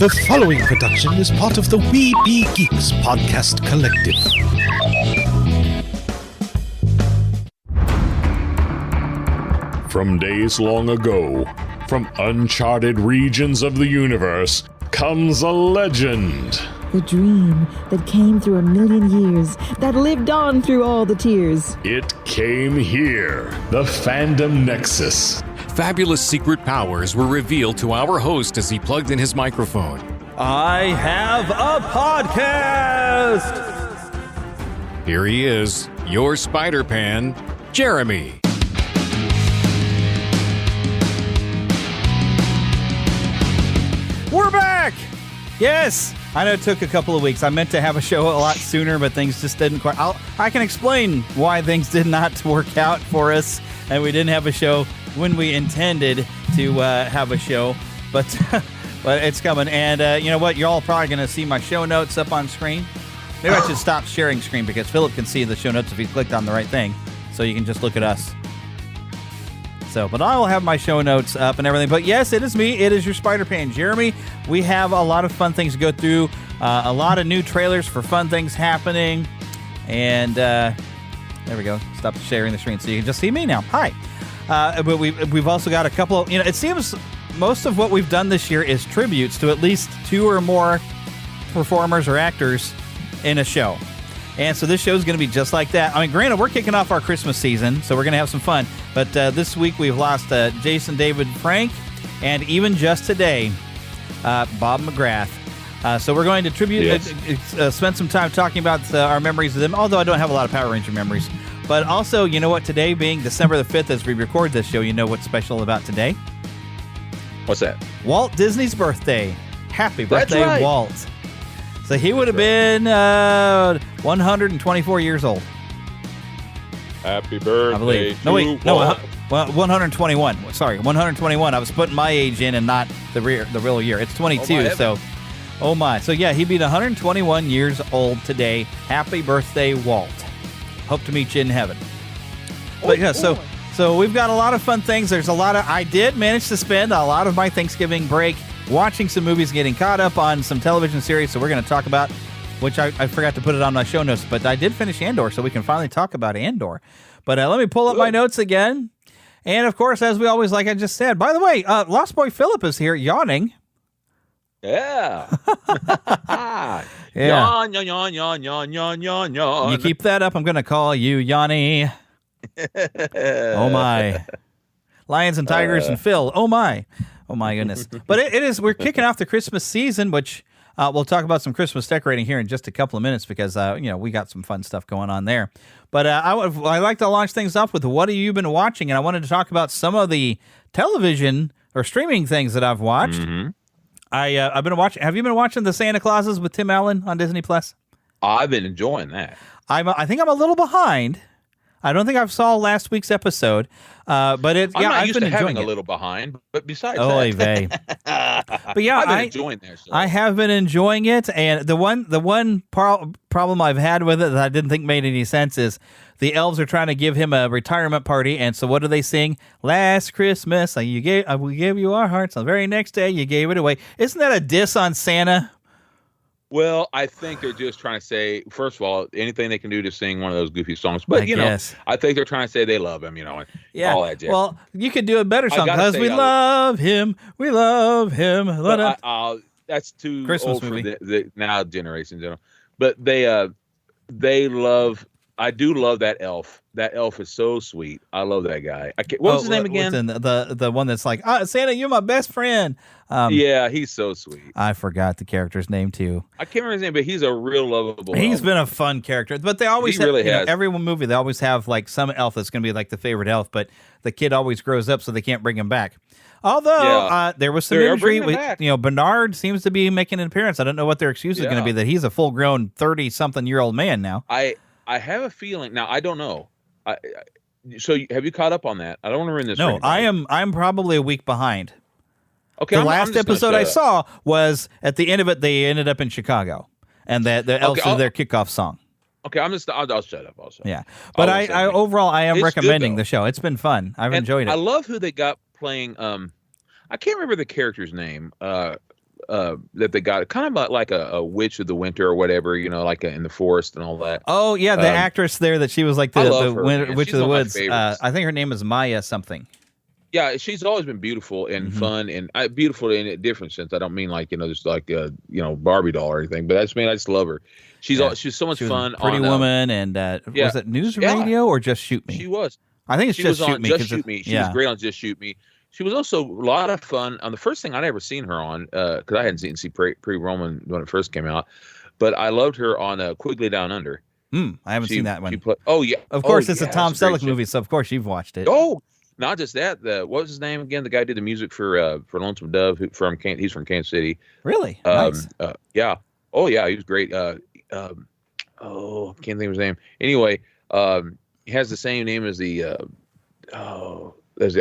The following production is part of the We Be Geeks podcast collective. From days long ago, from uncharted regions of the universe, comes a legend. The dream that came through a million years, that lived on through all the tears. It came here, the Fandom Nexus. Fabulous secret powers were revealed to our host as he plugged in his microphone. I have a podcast! Here he is, your Spider-Pan, Jeremy. We're back! Yes! I know it took a couple of weeks. I meant to have a show a lot sooner, but things just didn't quite... I can explain why things did not work out for us, and we didn't have a show when we intended to have a show, but but it's coming. And you know what? You're all probably going to see my show notes up on screen. Maybe I should stop sharing screen because Philip can see the show notes if he clicked on the right thing, so you can just look at us. So, but I will have my show notes up and everything. But yes, it is me. It is your Spider-Pan, Jeremy. We have a lot of fun things to go through. A lot of new trailers for fun things happening. And there we go. Stop sharing the screen so you can just see me now. Hi. But we've also got a couple of, it seems most of what we've done this year is tributes to at least two or more performers or actors in a show. And so this show is going to be just like that. I mean, granted, we're kicking off our Christmas season, so we're going to have some fun. But this week we've lost Jason David Frank, and even just today, Bob McGrath. So we're going to tribute, spend some time talking about our memories of them, although I don't have a lot of Power Ranger memories. But also, you know what, today being December the 5th as we record this show, you know what's special about today? What's that? Walt Disney's birthday. Happy birthday, That's right. Walt. So he would have been 124 years old. Happy birthday. I believe. No, wait. No, 121. Sorry, 121. I was putting my age in and not the real year. It's 22, so... Oh, my. So, yeah, he'd be 121 years old today. Happy birthday, Walt. Hope to meet you in heaven. But, yeah, so we've got a lot of fun things. There's a lot of... I did manage to spend a lot of my Thanksgiving break watching some movies, getting caught up on some television series. So we're going to talk about... Which I forgot to put it on my show notes, but I did finish Andor, so we can finally talk about Andor. But let me pull up my notes again. And, of course, as we always, like I just said, by the way, Lost Boy Philip is here yawning. Yeah. Yeah. Yawn, yawn, yawn, yawn, yawn, yawn, yawn. You keep that up, I'm going to call you Yanni. Oh, my. Lions and Tigers and Phil. Oh, my. Oh, my goodness. But it is, we're kicking off the Christmas season, which... we'll talk about some Christmas decorating here in just a couple of minutes because, we got some fun stuff going on there. But I like to launch things off with what have you been watching? And I wanted to talk about some of the television or streaming things that I've watched. Mm-hmm. I've been watching. Have you been watching the Santa Clauses with Tim Allen on Disney Plus? I've been enjoying that. I think I'm a little behind. I don't think I saw last week's episode, but it's I'm not I've used been to having enjoying a little behind, but besides Oy that, vey. But yeah, I've been enjoying that. So. I have been enjoying it, and the one problem I've had with it that I didn't think made any sense is the elves are trying to give him a retirement party, and so what do they sing? Last Christmas, we gave you our hearts. The very next day, you gave it away. Isn't that a diss on Santa? Well, I think they're just trying to say, first of all, anything they can do to sing one of those goofy songs. But, I think they're trying to say they love him, and all that jazz. Well, you could do a better song, because we love him, we love him. That's too Christmas old movie. for the now generations. But they love, I do love that elf. That elf is so sweet. I love that guy. What was his name again? The one that's like, Santa, you're my best friend. Yeah, he's so sweet. I forgot the character's name too. I can't remember his name, but he's a real lovable He's elf. been a fun character. But they always have, really has. Every one movie, they always have like some elf that's going to be like the favorite elf, but the kid always grows up so they can't bring him back. Although there was some imagery with, Bernard seems to be making an appearance. I don't know what their excuse is going to be that he's a full-grown 30-something-year-old man now. I have a feeling, now I don't know. So have you caught up on that? I don't want to ruin this. No, I'm probably a week behind. Okay, the last episode I saw was at the end of it. They ended up in Chicago, and the elves did their kickoff song. Okay, I'll shut up. Also, yeah, but I overall I am recommending the show. It's been fun. I've enjoyed it. I love who they got playing. I can't remember the character's name. that they got, kind of like a witch of the winter or whatever, like in the forest and all that. Oh yeah, the actress there that she was like the witch She's of the one woods. my favorites. I think her name is Maya something. Yeah, she's always been beautiful and fun, and beautiful in a different sense. I don't mean like just like Barbie doll or anything, but I just love her. She's so much fun. Pretty Woman, and was it News Radio or Just Shoot Me? She was. I think it's Just Shoot Me. Just Shoot Me. She was great on Just Shoot Me. She was also a lot of fun on the first thing I'd ever seen her on, because I hadn't seen Pretty Woman when it first came out, but I loved her on Quigley Down Under. I haven't seen that one. Of course, it's a Tom Selleck movie, so of course you've watched it. Oh, not just that. What was his name again? The guy who did the music for Lonesome Dove. He's from Kansas City. Really? Nice. Yeah. Oh yeah, he was great. Can't think of his name. Anyway, he has the same name as the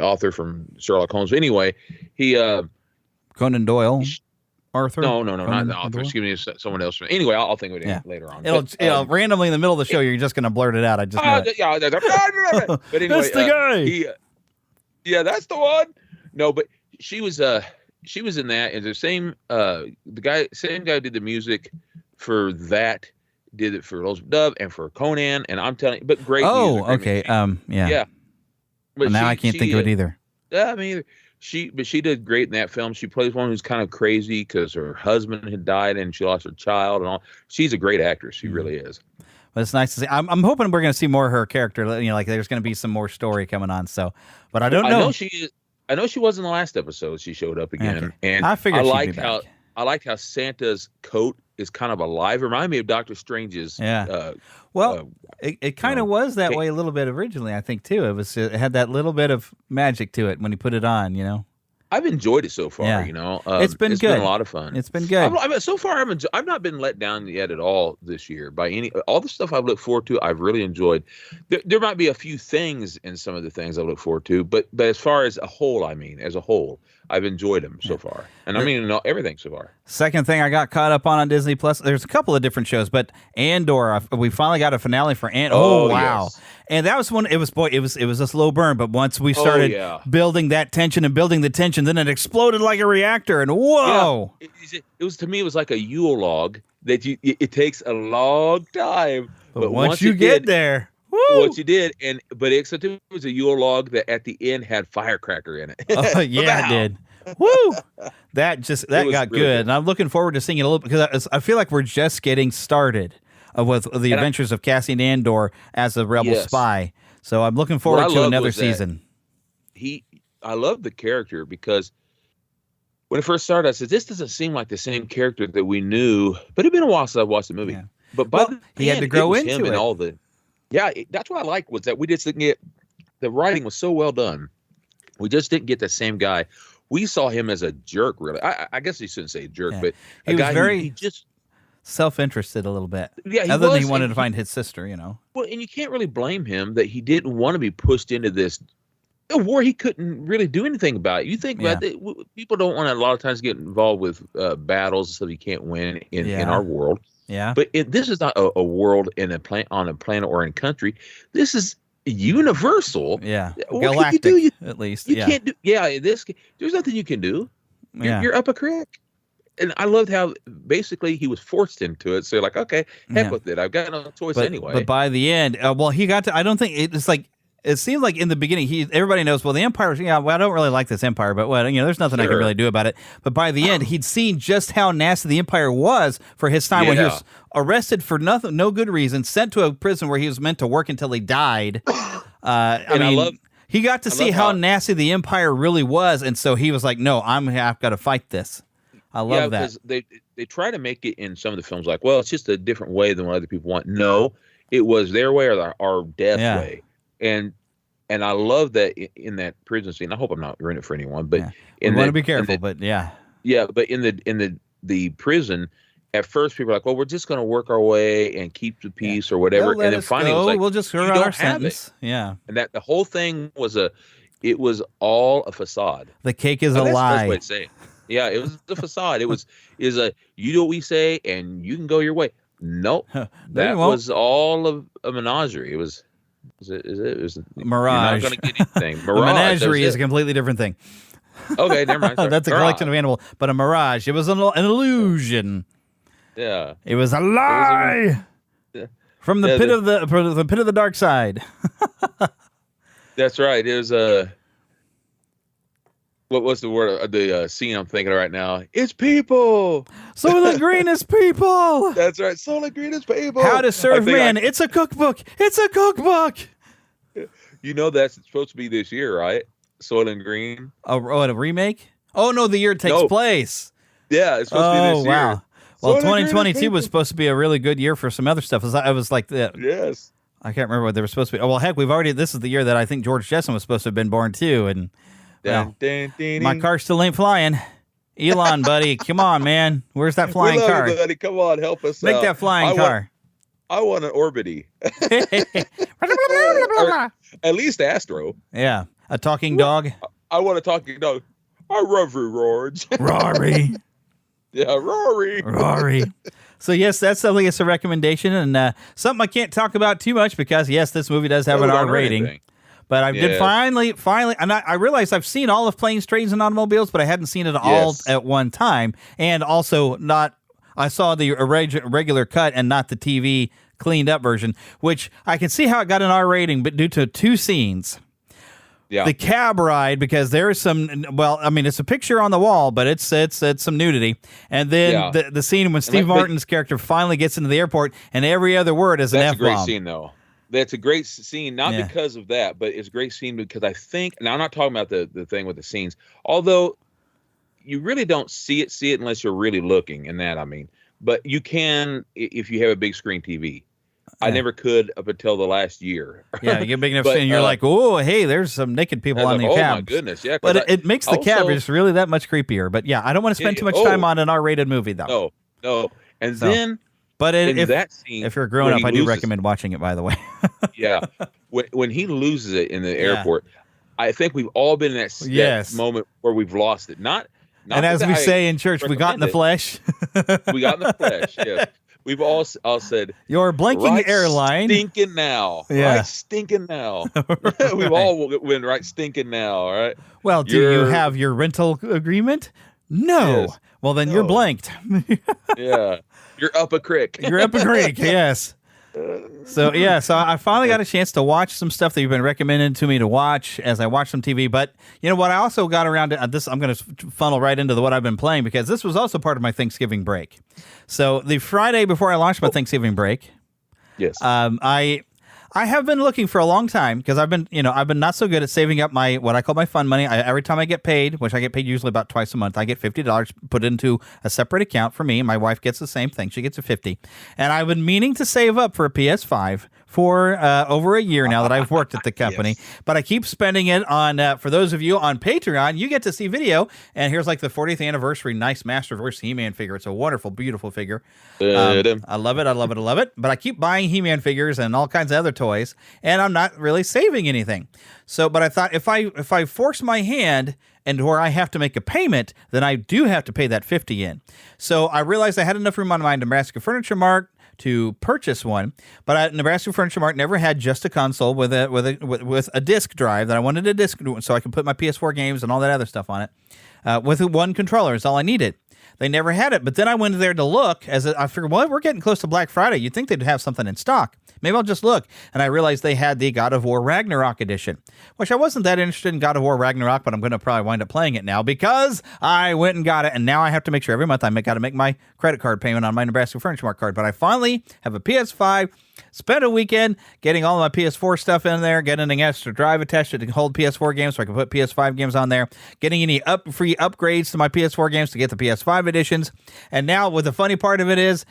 author from Sherlock Holmes. Anyway, he Conan Doyle. Arthur? No, not the author. Excuse me, someone else. Anyway, I'll think of it later on. It'll randomly in the middle of the show, you're just going to blurt it out. I just know it. But anyway, that's the guy. Yeah, that's the one. No, but she was in that, and the same guy who did the music for that did it for Lonesome Dove and for Conan, and I'm telling you, but great. Oh, music, okay. Yeah. But now I can't think of it either. Yeah, me either. She did great in that film. She plays one who's kind of crazy because her husband had died and she lost her child and all. She's a great actress. She really is. But it's nice to see. I'm hoping we're going to see more of her character. Like there's going to be some more story coming on. So, but I don't know. I know she was in the last episode. She showed up again, okay. And I figured I liked how Santa's coat is kind of alive. Remind me of Doctor Strange's. Yeah. It kind of was that way a little bit originally, I think, too. It had that little bit of magic to it when he put it on, I've enjoyed it so far, It's been good. It's been a lot of fun. It's been good. So far, I've not been let down yet at all this year by all the stuff I've looked forward to. I've really enjoyed. There might be a few things in some of the things I look forward to, but as far as a whole, I've enjoyed them so far, and everything so far. Second thing I got caught up on Disney Plus. There's a couple of different shows, but Andor. We finally got a finale for Andor. Oh wow! Yes. And that was one. It was a slow burn, but once we started building that tension and building the tension, then it exploded like a reactor. And whoa! Yeah. It was, to me, it was like a Yule log that it takes a long time, but once you get there. Woo! What you did, except it was a Yule log that at the end had firecracker in it. Oh yeah, it did. Woo! That got really good, and I'm looking forward to seeing it a little because I feel like we're just getting started with the adventures of Cassian Andor as a rebel spy. So I'm looking forward to another season. I love the character because when it first started, I said, "This doesn't seem like the same character that we knew." But it'd been a while since I watched the movie. Yeah. But he had to grow into it. And all the. Yeah, that's what I liked was that we just didn't get the writing was so well done. We just didn't get the same guy. We saw him as a jerk, really. I guess he shouldn't say jerk, but he was very just self-interested a little bit. Yeah, other than he wanted to find his sister, Well, and you can't really blame him that he didn't want to be pushed into this war he couldn't really do anything about. You think about it, people don't want to a lot of times get involved with battles and stuff you can't win in our world. Yeah, but this is not a world on a planet or in a country. This is universal. Yeah, what galactic can you do? At least. You can't do. Yeah, there's nothing you can do. You're up a creek. And I loved how basically he was forced into it. So you're like, okay, heck with it. I've got no choice anyway. But by the end, he got to. I don't think it's like. It seemed like in the beginning, everybody knows, the Empire, I don't really like this Empire, but there's nothing I can really do about it. But by the end, he'd seen just how nasty the Empire was for his time when he was arrested for no good reason, sent to a prison where he was meant to work until he died. He got to see how nasty the Empire really was, and so he was like, no, I've got to fight this. I love that. Because they try to make it in some of the films like, well, it's just a different way than what other people want. No, it was their way or our death way. And I love that in that prison scene. I hope I'm not ruining it for anyone, but we want to be careful. But but in the prison, at first people are like, well, we're just going to work our way and keep the peace or whatever. And then finally, it was like, we'll just serve out our sentence. Yeah, and that the whole thing was all a facade. The cake is a lie. That's the best way to say it. Yeah, it was a facade. You do what we say and you can go your way. Nope, that was all of a menagerie. It was. Is it? Mirage. You're not going to get anything. Mirage. A menagerie is a completely different thing. Okay, never mind. Sorry. That's a collection of animals, but a mirage. It was an illusion. Yeah. It was a lie. From the pit of the pit of the dark side. That's right. It was what was the word? The scene I'm thinking of right now. It's people. Soylent Green is people. That's right. Soylent Green is people. How to Serve Man. It's a cookbook. It's a cookbook. You know that's supposed to be this year, right? Soylent Green. A remake? Oh no, the year it takes place. Yeah, it's supposed to be this year. Oh wow. Well, Soylent 2022 was supposed to be a really good year for some other stuff. I was like that. Yes. I can't remember what they were supposed to be. Oh, well, heck, this is the year that I think George Jetson was supposed to have been born too. And well, my car still ain't flying. Elon, buddy, come on, man. Where's that flying car? Buddy. Come on, help us Make out. that flying car. I want an Orbity. At least Astro. Yeah, a talking dog. I want a talking dog. I love you, Rory. Rory. Yeah, Rory. So yes, that's definitely a recommendation, and something I can't talk about too much because yes, this movie does have an R rating. But I did finally, and I realized I've seen all of Planes, Trains, and Automobiles, but I hadn't seen it all at one time, and also I saw the regular cut and not the TV cleaned up version, which I can see how it got an R rating, but due to two scenes. Yeah. The cab ride, because there is some, well, I mean, it's a picture on the wall, but it's some nudity. And then the scene when Steve Martin's character finally gets into the airport and every other word is an F-bomb. That's a great scene, though. That's a great scene, not because of that, but it's a great scene because I think, now I'm not talking about the thing with the scenes, although you really don't see it unless you're really looking, and that I mean. But you can if you have a big screen TV. I never could up until the last year. Yeah, you get big enough scene, you're like, oh, hey, there's some naked people on the cab. Oh, my goodness, yeah. But it makes the cab just really that much creepier. But yeah, I don't want to spend too much time on an R-rated movie, though. No. And then, but that scene, if you're growing up, I do recommend watching it, by the way. Yeah. When he loses it in the airport, I think we've all been in that moment where we've lost it. Not and as we say in church, we got in the flesh. We got in the flesh, yes. We've all said, "You're blanking airline. Stinking now. Yeah. Right stinking now." We've all went right stinking now, all right? Well, do you have your rental agreement? No. Yes. Well, then you're blanked. Yeah. You're up a creek. You're up a creek, yes. So I finally got a chance to watch some stuff that you've been recommending to me to watch as I watch some TV. But you know what? I also got around to this. I'm going to funnel right into what I've been playing because this was also part of my Thanksgiving break. So the Friday before I launched my Thanksgiving break, yes, I have been looking for a long time because I've been not so good at saving up my what I call my fun money. Every time I get paid, which I get paid usually about twice a month, I get $50 put into a separate account for me. My wife gets the same thing; she gets a $50. And I've been meaning to save up for a PS5 for over a year now that I've worked at the company. Yes. But I keep spending it on. For those of you on Patreon, you get to see video. And here's like the 40th anniversary nice Masterverse He-Man figure. It's a wonderful, beautiful figure. I love it. But I keep buying He-Man figures and all kinds of other toys, and I'm not really saving anything. So, but I thought if I force my hand and where I have to make a payment, then I do have to pay that $50 in. So I realized I had enough room on my Nebraska Furniture Mart to purchase one, but Nebraska Furniture Mart never had just a console with a disc drive that I wanted a disc so I could put my PS4 games and all that other stuff on it. With one controller is all I needed. They never had it, but then I went there to look I figured, well, we're getting close to Black Friday. You'd think they'd have something in stock. Maybe I'll just look. And I realized they had the God of War Ragnarok edition, which I wasn't that interested in God of War Ragnarok, but I'm going to probably wind up playing it now because I went and got it. And now I have to make sure every month I got to make my credit card payment on my Nebraska Furniture Mart card. But I finally have a PS5, spent a weekend getting all of my PS4 stuff in there, getting an extra drive attached to hold PS4 games so I can put PS5 games on there, getting any free upgrades to my PS4 games to get the PS5 editions. And now what the funny part of it is,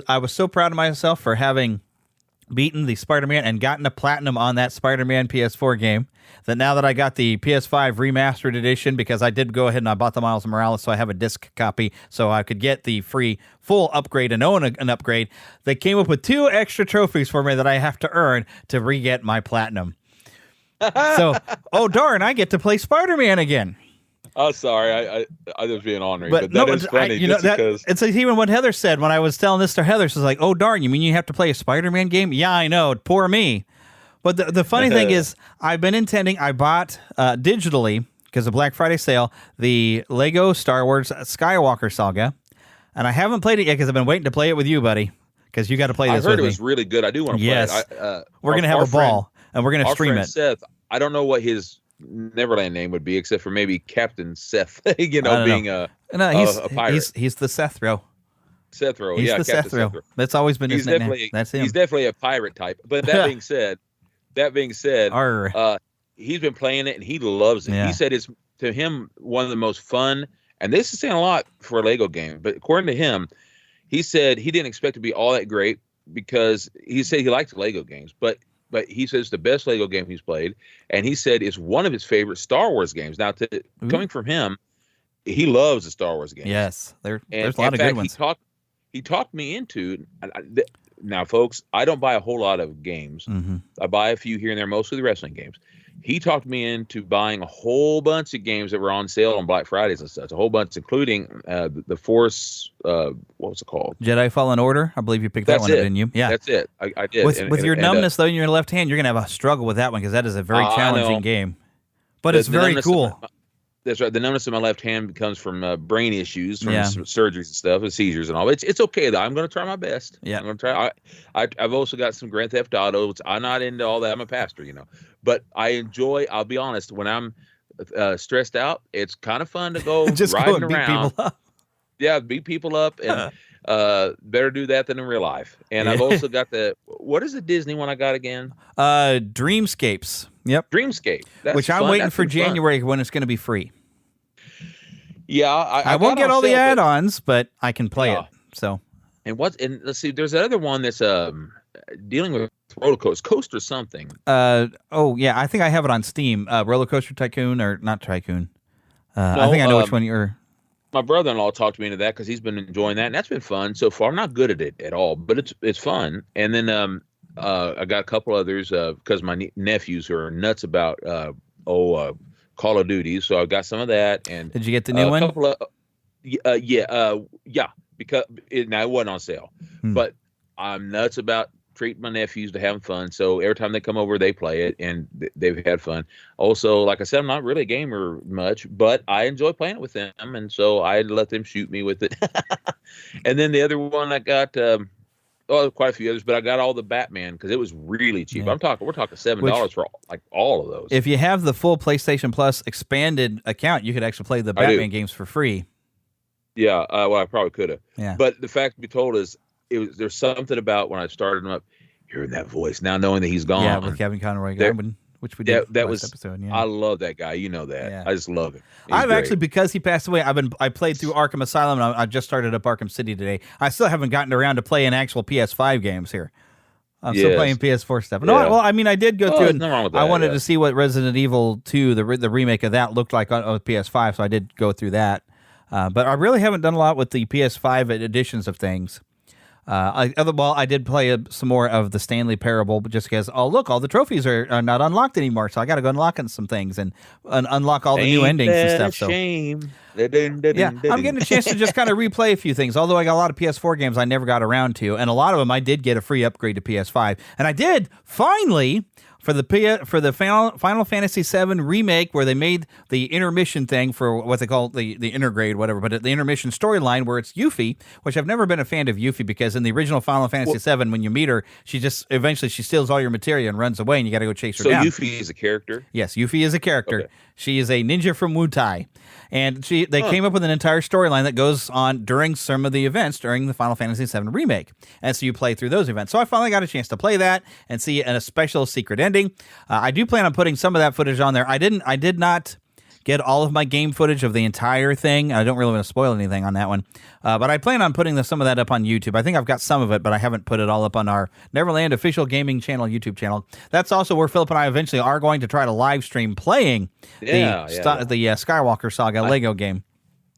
I was so proud of myself for having beaten the Spider-Man and gotten a platinum on that Spider-Man PS4 game, that now that I got the PS5 remastered edition, because I did go ahead and I bought the Miles Morales, so I have a disc copy so I could get the free full upgrade and own an upgrade, they came up with 2 extra trophies for me that I have to earn to re-get my platinum. So, oh darn, I get to play Spider-Man again. Oh, sorry, I was being ornery, but that is funny. It's like even what Heather said when I was telling this to Heather. She's like, "Oh darn, you mean you have to play a Spider-Man game?" Yeah, I know, poor me. But the funny thing is, I've been intending. I bought digitally because of Black Friday sale, the Lego Star Wars Skywalker Saga. And I haven't played it yet because I've been waiting to play it with you, buddy, because you got to play this with me. I heard it was really good. I do want to play it. We're going to have a ball, and we're going to stream it. Seth, I don't know what his Neverland name would be, except for maybe Captain Seth, being a pirate. He's the Sethro. Sethro, he's the Captain Sethro. That's always been his nickname. That's him. He's definitely a pirate type. But that being said, he's been playing it and he loves it. Yeah. He said it's, to him, one of the most fun, and this is saying a lot for a Lego game, but according to him, he said he didn't expect to be all that great because he said he likes Lego games, but he says it's the best Lego game he's played, and he said it's one of his favorite Star Wars games. Now, coming from him, he loves the Star Wars games. Yes, there's a lot of good ones. He talked me into. Now, folks, I don't buy a whole lot of games. Mm-hmm. I buy a few here and there, mostly the wrestling games. He talked me into buying a whole bunch of games that were on sale on Black Fridays and such. A whole bunch, including the Force. What was it called? Jedi Fallen Order. I believe you picked that one up, didn't you? Yeah, that's it. I did. With your numbness though in your left hand, you're gonna have a struggle with that one because that is a very challenging game. But it's very cool. That's right. The numbness in my left hand comes from brain issues, from surgeries and stuff, and seizures and all. It's okay though. I'm going to try my best. Yeah, I'm going to try. I've also got some Grand Theft Auto. I'm not into all that. I'm a pastor, but I enjoy. I'll be honest. When I'm stressed out, it's kind of fun to go just riding go and around. Beat people up. Yeah, beat people up, and better do that than in real life. And I've also got what is the Disney one I got again? Dreamscapes. Yep. Dreamscape. Which I'm waiting for January when it's going to be free. Yeah, I won't get all the add-ons, but I can play it. So, and let's see, there's another one that's dealing with roller coaster something. I think I have it on Steam. Roller Coaster Tycoon or not Tycoon. I think I know which one you're. My brother-in-law talked me into that because he's been enjoying that, and that's been fun so far. I'm not good at it at all, but it's fun. And then I got a couple others because my nephews are nuts about Call of Duty, so I got some of that. And did you get the new one? A couple of, because it wasn't on sale. But I'm nuts about treating my nephews to have fun. So every time they come over, they play it, and they've had fun. Also, like I said, I'm not really a gamer much, but I enjoy playing it with them, and so I let them shoot me with it. And then the other one I got. Quite a few others, but I got all the Batman because it was really cheap. Yeah. We're talking $7 for all of those. If you have the full PlayStation Plus expanded account, you could actually play the Batman games for free. Yeah, I probably could have. Yeah. But the fact to be told is, there's something about when I started him up, hearing that voice now, knowing that he's gone. Yeah, with Kevin Conroy, which we did last episode. Yeah. I love that guy. You know that. Yeah. I just love him. I've actually, because he passed away, I played through Arkham Asylum, and I just started up Arkham City today. I still haven't gotten around to playing actual PS5 games here. I'm still playing PS4 stuff. No, well, I mean, I did go through, and I wanted to see what Resident Evil 2, the remake of that, looked like on PS5, so I did go through that. But I really haven't done a lot with the PS5 editions of things. I did play some more of the Stanley Parable, but just because, all the trophies are not unlocked anymore, so I got to go unlocking some things and unlock all the new endings and stuff. So, shame. I'm getting a chance to just kind of replay a few things. Although I got a lot of PS4 games I never got around to, and a lot of them I did get a free upgrade to PS5, and I did finally. For the Final Fantasy VII remake, where they made the intermission thing for what they call the intergrade, whatever, but the intermission storyline where it's Yuffie, which I've never been a fan of Yuffie because in the original Final Fantasy VII, when you meet her, she eventually steals all your materia and runs away, and you got to go chase her down. So Yuffie is a character? Yes, Yuffie is a character. Okay. She is a ninja from Wutai. And they came up with an entire storyline that goes on during some of the events during the Final Fantasy VII remake. And so you play through those events. So I finally got a chance to play that and see a special secret ending. I do plan on putting some of that footage on there. I did not get all of my game footage of the entire thing. I don't really want to spoil anything on that one. But I plan on putting some of that up on YouTube. I think I've got some of it, but I haven't put it all up on our Neverland official gaming channel, YouTube channel. That's also where Philip and I eventually are going to try to live stream playing the Skywalker Saga Lego game.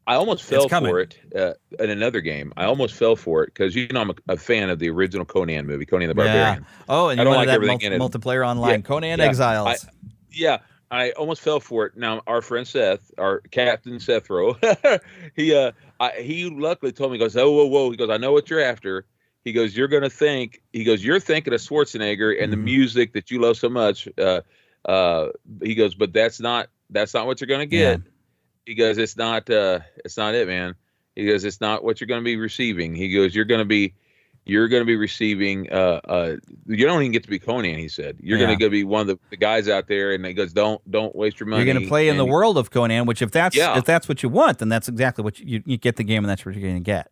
I almost fell for it in another game. I almost fell for it because I'm a fan of the original Conan movie, Conan the Barbarian. Oh, and you wanted that multiplayer online, Conan Exiles. I almost fell for it. Now, our friend Seth, our Captain Sethro, he luckily told me, he goes, whoa. He goes, I know what you're after. He goes, you're thinking of Schwarzenegger and the music that you love so much. He goes, but that's not That's not what you're going to get. He goes, it's not it, man. He goes, it's not what you're going to be receiving. He goes, you're going to be receiving, you don't even get to be Conan, he said. You're going to go be one of the guys out there, and he goes, don't waste your money. You're going to play in the world of Conan, which if that's what you want, then that's exactly what you get the game, and that's what you're going to get.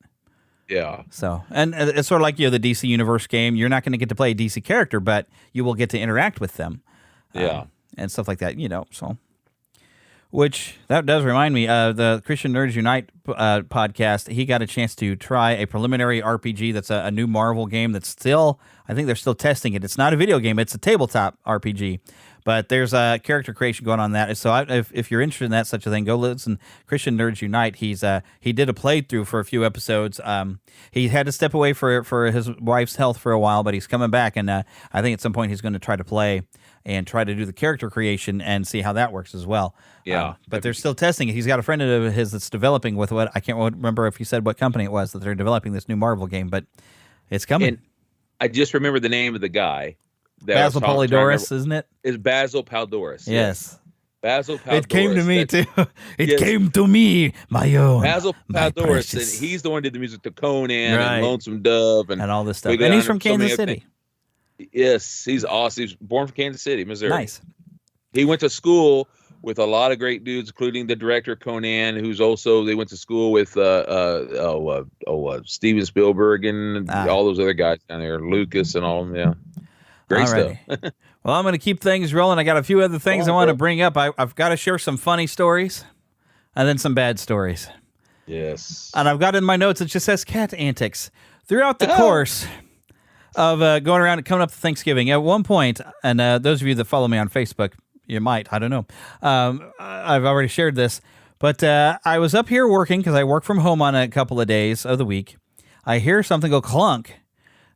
Yeah. So, and it's sort of like, the DC Universe game. You're not going to get to play a DC character, but you will get to interact with them. And stuff like that, so. Which, that does remind me, the Christian Nerds Unite podcast, he got a chance to try a preliminary RPG that's a new Marvel game that's still, I think they're still testing it. It's not a video game, it's a tabletop RPG. But there's a character creation going on that. So if you're interested in that, such a thing, go listen. Christian Nerds Unite, he did a playthrough for a few episodes. He had to step away for his wife's health for a while, but he's coming back. And I think at some point he's going to try to play and try to do the character creation and see how that works as well. Yeah. But they're still testing it. He's got a friend of his that's developing with I can't remember if he said what company it was that they're developing this new Marvel game, but it's coming. And I just remember the name of the guy. Basil Polidoris, isn't it? It's Basil Polidoris. Yes. Basil Polidoris. It came to me, too. It came to me, my own. Basil Polidoris, and he's the one who did the music to Conan and Lonesome Dove and all this stuff. And he's from Kansas City. Yes, he's awesome. He's born from Kansas City, Missouri. Nice. He went to school with a lot of great dudes, including the director Conan, who's also, they went to school with Steven Spielberg and all those other guys down there, Lucas and all of them. Yeah. Great stuff. Well, I'm going to keep things rolling. I got a few other things I want to bring up. I've got to share some funny stories and then some bad stories. Yes. And I've got in my notes, it just says cat antics. Throughout the course of going around and coming up to Thanksgiving, at one point, and those of you that follow me on Facebook, you might, I don't know. I've already shared this, but I was up here working because I work from home on a couple of days of the week. I hear something go clunk.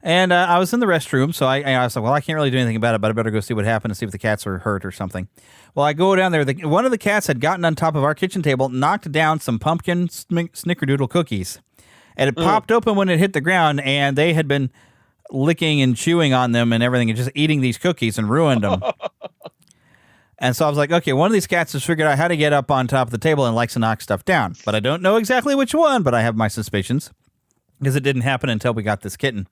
And I was in the restroom, so I was like, well, I can't really do anything about it, but I better go see what happened and see if the cats are hurt or something. Well, I go down there. One of the cats had gotten on top of our kitchen table, knocked down some pumpkin snickerdoodle cookies. And it popped open when it hit the ground, and they had been licking and chewing on them and everything and just eating these cookies and ruined them. And so I was like, okay, one of these cats has figured out how to get up on top of the table and likes to knock stuff down. But I don't know exactly which one, but I have my suspicions because it didn't happen until we got this kitten.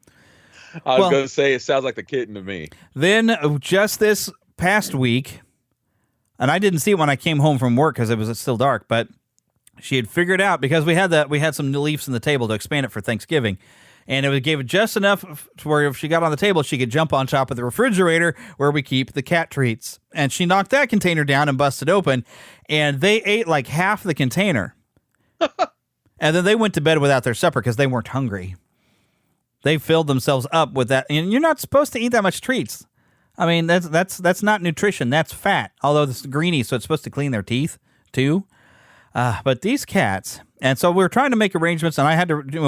I was going to say, it sounds like the kitten to me. Then just this past week, and I didn't see it when I came home from work because it was still dark, but she had figured out, because we had some new leaves in the table to expand it for Thanksgiving, and it gave it just enough to where if she got on the table, she could jump on top of the refrigerator where we keep the cat treats. And she knocked that container down and busted open, and they ate like half the container. And then they went to bed without their supper because they weren't hungry. They filled themselves up with that, and you're not supposed to eat that much treats. I mean, that's not nutrition. That's fat. Although it's greeny, so it's supposed to clean their teeth too. But these cats, and so we were trying to make arrangements, and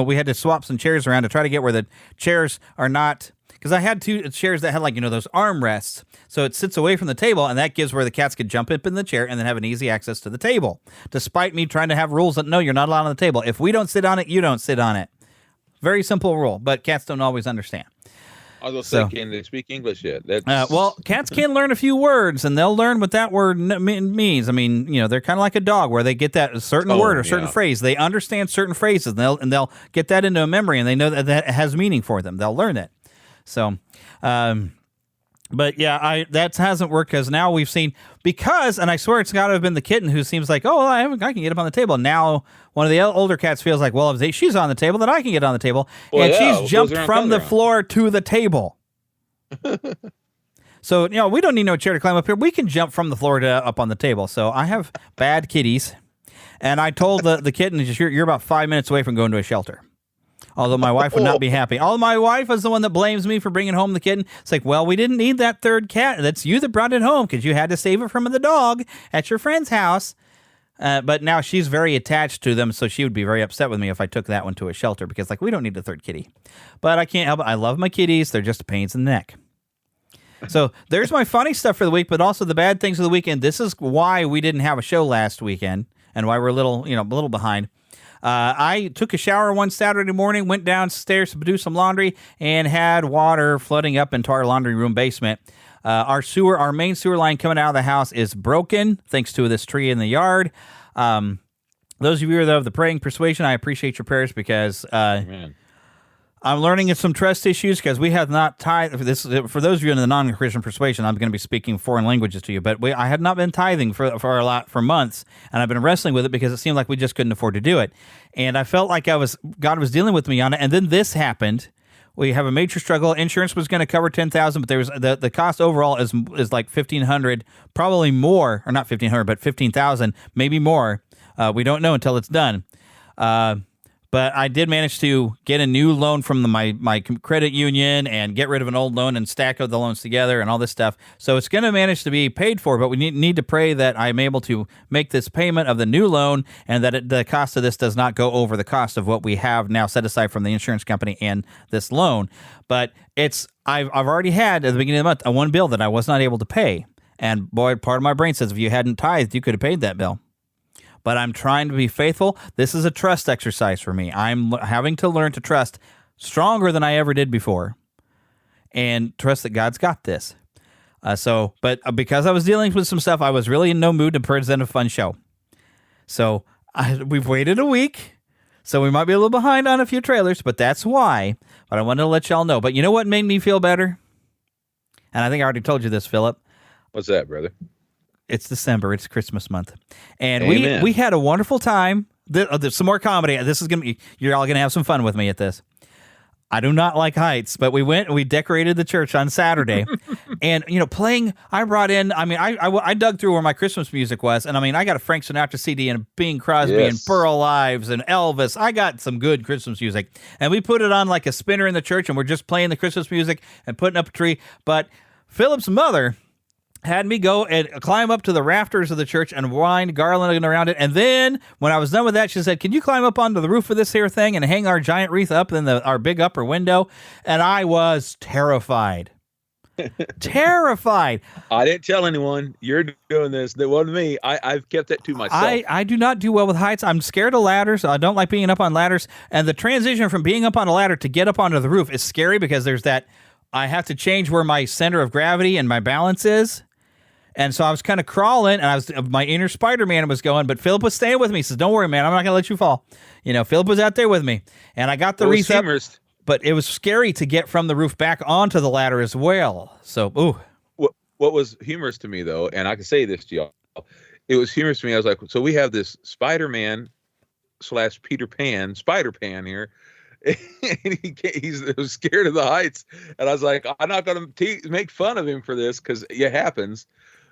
we had to swap some chairs around to try to get where the chairs are not, because I had two chairs that had those armrests, so it sits away from the table, and that gives where the cats could jump up in the chair and then have an easy access to the table. Despite me trying to have rules that no, you're not allowed on the table. If we don't sit on it, you don't sit on it. Very simple rule, but cats don't always understand. I was going to say, can they speak English yet? Well, cats can learn a few words, and they'll learn what that word means. I mean, they're kind of like a dog, where they get that certain word or certain phrase. They understand certain phrases, and they'll get that into a memory, and they know that has meaning for them. They'll learn it. So, but yeah, that hasn't worked because now we've seen, and I swear it's got to have been the kitten who seems like, oh, I can get up on the table. Now one of the older cats feels like, well, if she's on the table, then I can get on the table. And she's jumped from the floor to the table. So, we don't need no chair to climb up here. We can jump from the floor to up on the table. So I have bad kitties. And I told the kitten, you're about 5 minutes away from going to a shelter. Although my wife would not be happy. My wife is the one that blames me for bringing home the kitten. It's like, well, we didn't need that third cat. That's you that brought it home because you had to save it from the dog at your friend's house. But now she's very attached to them, so she would be very upset with me if I took that one to a shelter because, we don't need a third kitty. But I can't help it. I love my kitties. They're just pains in the neck. So there's my funny stuff for the week, but also the bad things of the weekend. This is why we didn't have a show last weekend and why we're a little behind. I took a shower one Saturday morning, went downstairs to do some laundry, and had water flooding up into our laundry room basement. Our main sewer line coming out of the house is broken thanks to this tree in the yard. Those of you that have the praying persuasion, I appreciate your prayers because I'm learning some trust issues because we have not tithed. For those of you in the non-Christian persuasion, I'm going to be speaking foreign languages to you, but I had not been tithing for months, and I've been wrestling with it because it seemed like we just couldn't afford to do it. And I felt like God was dealing with me on it, and then this happened. We have a major struggle. Insurance was going to cover $10,000, but there was the cost overall is like $1,500, probably more, or not $1,500, but $15,000, maybe more. We don't know until it's done. But I did manage to get a new loan from my credit union and get rid of an old loan and stack the loans together and all this stuff. So it's going to manage to be paid for, but we need to pray that I'm able to make this payment of the new loan and that the cost of this does not go over the cost of what we have now set aside from the insurance company and this loan. But I've already had at the beginning of the month a one bill that I was not able to pay. And boy, part of my brain says if you hadn't tithed, you could have paid that bill. But I'm trying to be faithful. This is a trust exercise for me. I'm having to learn to trust stronger than I ever did before and trust that God's got this. But because I was dealing with some stuff, I was really in no mood to present a fun show. So we've waited a week, so we might be a little behind on a few trailers, but that's why. But I wanted to let y'all know. But you know what made me feel better? And I think I already told you this, Philip. What's that, brother? It's December. It's Christmas month. And Amen. we had a wonderful time. There's some more comedy. This is going to be, you're all going to have some fun with me at this. I do not like heights, but we went and we decorated the church on Saturday. And, playing, I brought in, I dug through where my Christmas music was. And, I got a Frank Sinatra CD and Bing Crosby and Pearl Ives and Elvis. I got some good Christmas music. And we put it on like a spinner in the church, and we're just playing the Christmas music and putting up a tree. But Philip's mother had me go and climb up to the rafters of the church and wind garlanding around it. And then when I was done with that, she said, can you climb up onto the roof of this here thing and hang our giant wreath up in our big upper window? And I was terrified. Terrified. I didn't tell anyone you're doing this. That wasn't me. I've kept that to myself. I do not do well with heights. I'm scared of ladders. I don't like being up on ladders. And the transition from being up on a ladder to get up onto the roof is scary because there's that, I have to change where my center of gravity and my balance is. And so I was kind of crawling, and my inner Spider-Man was going, but Philip was staying with me. He says, don't worry, man, I'm not going to let you fall. Philip was out there with me. And I got the wreath up, but it was scary to get from the roof back onto the ladder as well. So, ooh. What was humorous to me, though, and I can say this to y'all, it was humorous to me. I was like, so we have this Spider-Man / Peter Pan, Spider-Pan here. And he's scared of the heights. And I was like, I'm not going to make fun of him for this because it happens.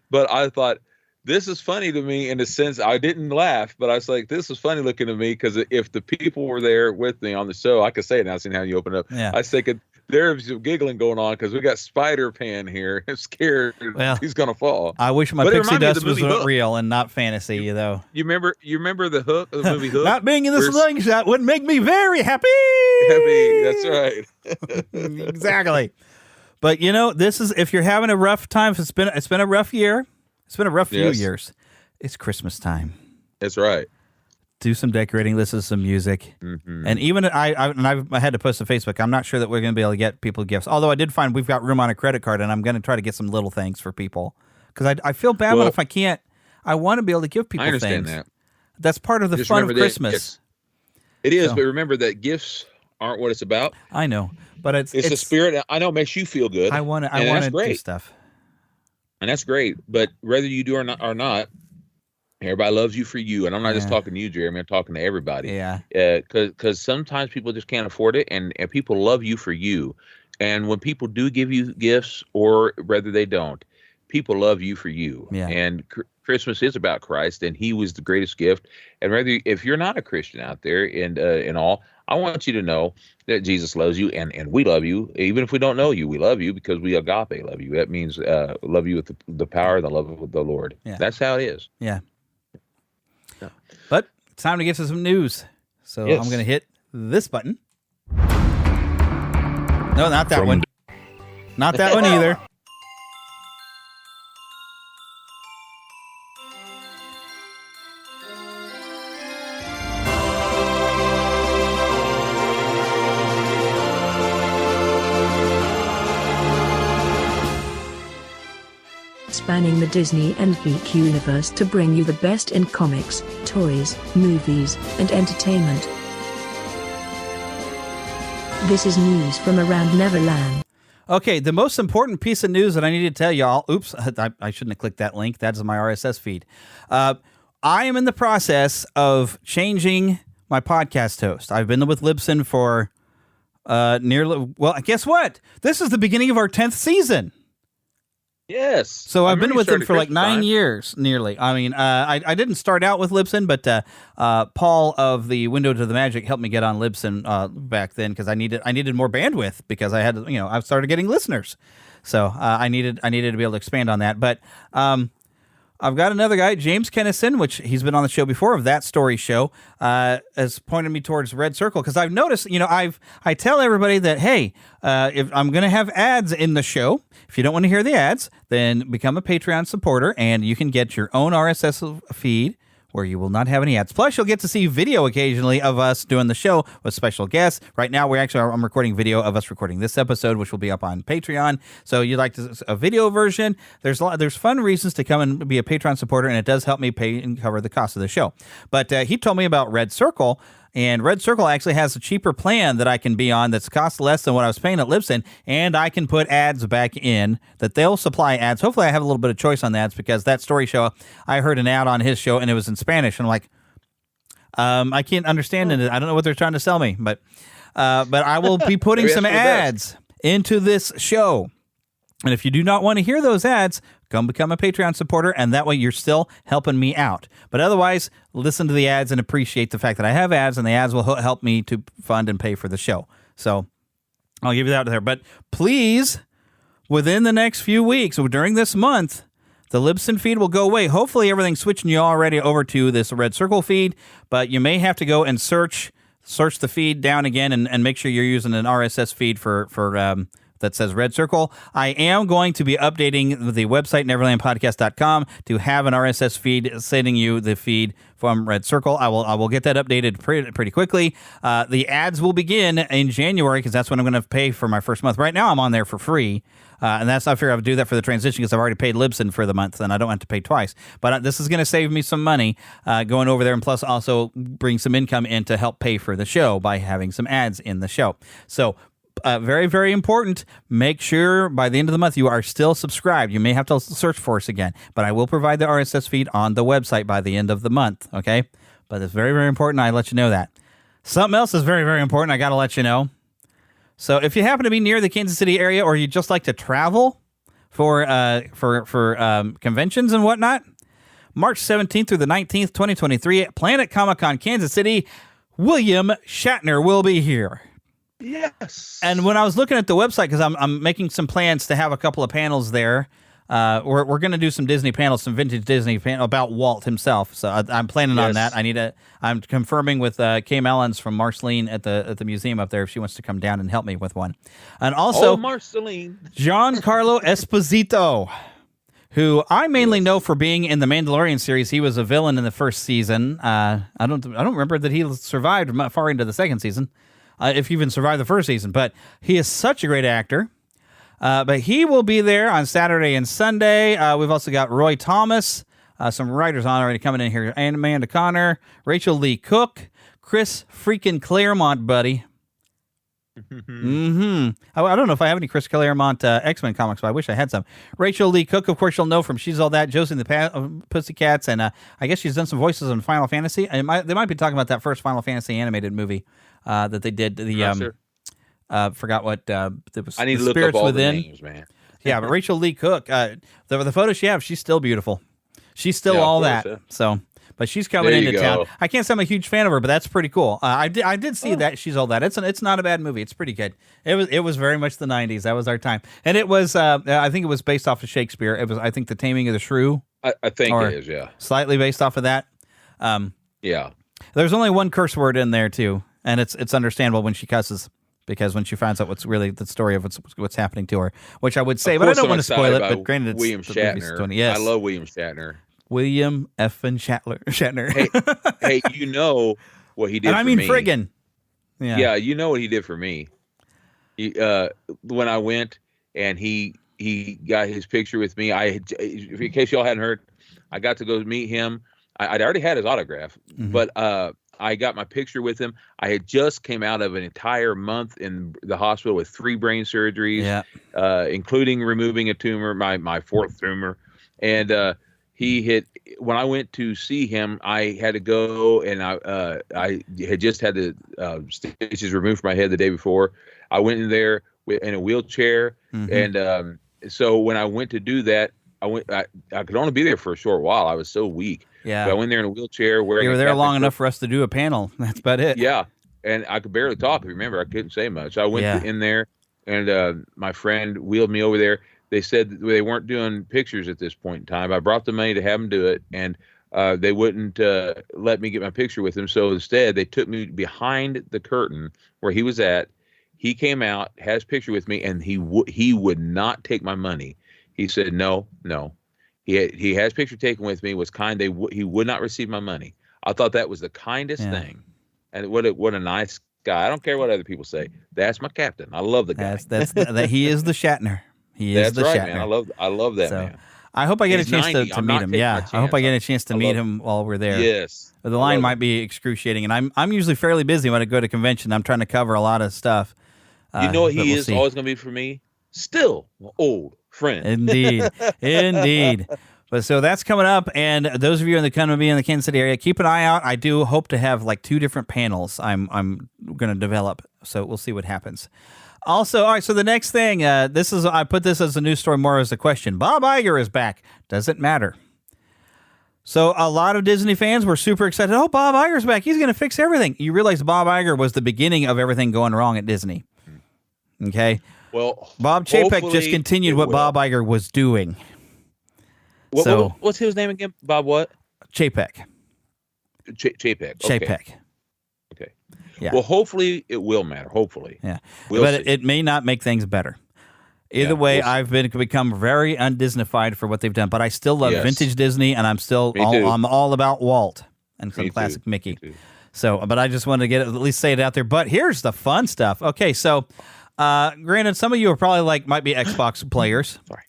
But I thought, this is funny to me in the sense I didn't laugh, but I was like, this is funny looking to me because if the people were there with me on the show, I could say it now, seeing how you open up. Yeah. I was thinking, there's some giggling going on because we got Spider-Pan here. I'm scared he's going to fall. I wish my pixie dust was real and not fantasy, though. You remember the Hook, the movie Hook? Not being in the slingshot would make me very happy. Happy, that's right. Exactly. But this is, if you're having a rough time, it's been a rough year. It's been a rough few years. It's Christmas time. That's right. Do some decorating, listen to some music. Mm-hmm. And even I had to post to Facebook, I'm not sure that we're going to be able to get people gifts. Although I did find we've got room on a credit card, and I'm going to try to get some little things for people. Because I feel bad if I can't. I want to be able to give people things. I understand that. That's part of the fun of Christmas. It is, but remember that gifts aren't what it's about. I know. But it's the spirit. I know it makes you feel good. I want to do stuff, and that's great. But whether you do or not, everybody loves you for you. And I'm not just talking to you, Jeremy. I'm talking to everybody. Yeah. Because sometimes people just can't afford it, and people love you for you. And when people do give you gifts, or whether they don't, people love you for you. Yeah. And Christmas is about Christ, and He was the greatest gift. And if you're not a Christian out there, and all, I want you to know that Jesus loves you, and we love you. Even if we don't know you, we love you because we agape love you. That means love you with the power and the love of the Lord. Yeah. That's how it is. Yeah. But it's time to get to some news. So I'm going to hit this button. No, not that one. Not that one either. spanning the Disney and geek universe to bring you the best in comics, toys, movies, and entertainment. This is news from around Neverland. Okay, the most important piece of news that I need to tell y'all. Oops, I shouldn't have clicked that link. That's my RSS feed. I am in the process of changing my podcast host. I've been with Libsyn for guess what? This is the beginning of our 10th season. Yes. So I've been with them for like 9 years, nearly. I mean, I didn't start out with Libsyn, but Paul of the Window to the Magic helped me get on Libsyn back then because I needed more bandwidth because I had I started getting listeners, so I needed to be able to expand on that. But I've got another guy, James Kennison, which he's been on the show before of That Story Show, has pointed me towards Red Circle because I've noticed, I tell everybody that, hey, if I'm going to have ads in the show, if you don't want to hear the ads, then become a Patreon supporter and you can get your own RSS feed where you will not have any ads. Plus, you'll get to see video occasionally of us doing the show with special guests. Right now, I'm recording video of us recording this episode, which will be up on Patreon. So you'd like a video version. There's fun reasons to come and be a Patreon supporter, and it does help me pay and cover the cost of the show. But he told me about Red Circle, and Red Circle actually has a cheaper plan that I can be on that's cost less than what I was paying at Libsyn, and I can put ads back in that they'll supply ads. Hopefully I have a little bit of choice on the ads because That Story Show, I heard an ad on his show and it was in Spanish, and I'm like, I can't understand it. I don't know what they're trying to sell me, but I will be putting some ads into this show. And if you do not want to hear those ads, come become a Patreon supporter, and that way you're still helping me out. But otherwise, listen to the ads and appreciate the fact that I have ads, and the ads will help me to fund and pay for the show. So I'll give you that there. But please, within the next few weeks, or during this month, the Libsyn feed will go away. Hopefully everything's switching you already over to this Red Circle feed, but you may have to go and search the feed down again and make sure you're using an RSS feed for that says Red Circle. I am going to be updating the website, neverlandpodcast.com, to have an RSS feed sending you the feed from Red Circle. I will get that updated pretty quickly. The ads will begin in January because that's when I'm going to pay for my first month. Right now, I'm on there for free. And I figure I would do that for the transition because I've already paid Libsyn for the month and I don't have to pay twice. But this is going to save me some money going over there, and plus also bring some income in to help pay for the show by having some ads in the show. So very, very important. Make sure by the end of the month you are still subscribed. You may have to search for us again, but I will provide the RSS feed on the website by the end of the month, okay? But it's very, very important. I let you know that. Something else is very, very important. I got to let you know. So if you happen to be near the Kansas City area, or you just like to travel for conventions and whatnot, March 17th through the 19th, 2023, at Planet Comic-Con Kansas City, William Shatner will be here. Yes. And when I was looking at the website, because I'm making some plans to have a couple of panels there, we're going to do some Disney panels, some vintage Disney panels about Walt himself. So I'm planning on that. I'm confirming with Kay Mellons from Marceline at the museum up there if she wants to come down and help me with one. And also, Marceline. Giancarlo Esposito, who I mainly know for being in the Mandalorian series. He was a villain in the first season. I don't remember that he survived far into the second season. If you even survived the first season. But he is such a great actor. But he will be there on Saturday and Sunday. We've also got Roy Thomas, some writers on already coming in here. Amanda Connor, Rachel Lee Cook, Chris freaking Claremont, buddy. I don't know if I have any Chris Claremont X-Men comics, but I wish I had some. Rachel Lee Cook, of course, you'll know from She's All That, Josie and the Pussycats, and I guess she's done some voices on Final Fantasy. They might be talking about that first Final Fantasy animated movie that they did. Forgot what it was. I need to look up all Within. the names, man. Yeah, but Rachel Lee Cook, the photo she has, she's still beautiful. She's still all that. Yeah. So, but she's coming into town. I can't say I'm a huge fan of her, but that's pretty cool. I did see that She's All That. It's not a bad movie. It's pretty good. It was very much the 90s. That was our time, and it was. I think it was based off of Shakespeare. It was. I think The Taming of the Shrew. I think it is. Yeah, slightly based off of that. Yeah. There's only one curse word in there too, and it's understandable when she cusses. Because when she finds out what's really the story of what's happening to her, which I would say, but I don't want to spoil it. But granted, it's William Shatner. Yes, I love William Shatner. William effing Shatner. hey, you know what he did? And I mean for me. friggin'. Yeah, you know what he did for me. When I went and he he got his picture with me. In case y'all hadn't heard, I got to go meet him. I'd already had his autograph, but I got my picture with him. I had just came out of an entire month in the hospital with 3 brain surgeries, including removing a tumor, my 4th tumor. And when I went to see him, I had to go, and I had just had the stitches removed from my head the day before. I went in there in a wheelchair, and so when I went to do that, I could only be there for a short while. I was so weak. Yeah. So I went there in a wheelchair. You were there long enough for us to do a panel. That's about it. Yeah. And I could barely talk. Remember, I couldn't say much. I went in there, and my friend wheeled me over there. They said they weren't doing pictures at this point in time. I brought the money to have them do it, and they wouldn't let me get my picture with him. So instead, they took me behind the curtain where he was at. He came out, had his picture with me, and he would not take my money. He said, no. He had his picture taken with me, was kind. He would not receive my money. I thought that was the kindest thing. And what a nice guy. I don't care what other people say. That's my captain. I love the guy. He is the Shatner. He is the right, Shatner. Man. I love that man. I hope I get He's a chance 90. to meet him. Yeah, I hope I get a chance to meet him while we're there. Yes. The line might be excruciating, and I'm usually fairly busy when I go to convention. I'm trying to cover a lot of stuff. You know what he is always going to be for me? Still my old friend. Indeed. But so that's coming up, and those of you going to be in the Kansas City area, keep an eye out. I do hope to have like 2 different panels I'm going to develop, so we'll see what happens. Also, all right, so the next thing, I put this as a news story more as a question. Bob Iger is back. Does it matter? So a lot of Disney fans were super excited. Oh, Bob Iger's back. He's going to fix everything. You realize Bob Iger was the beginning of everything going wrong at Disney. Okay? Well, Bob Chapek just continued what Bob Iger was doing. What's his name again? Bob what? Chapek. Chapek. Chapek. Okay. Yeah. Well, hopefully it will matter. Hopefully. Yeah. We'll but see. it may not make things better. Either way, I've become very undisneyfied for what they've done, but I still love vintage Disney, and I'm all about Walt and some classic Mickey. So, but I just wanted to at least say it out there. But here's the fun stuff. Okay, so granted, some of you are probably might be Xbox players. Sorry.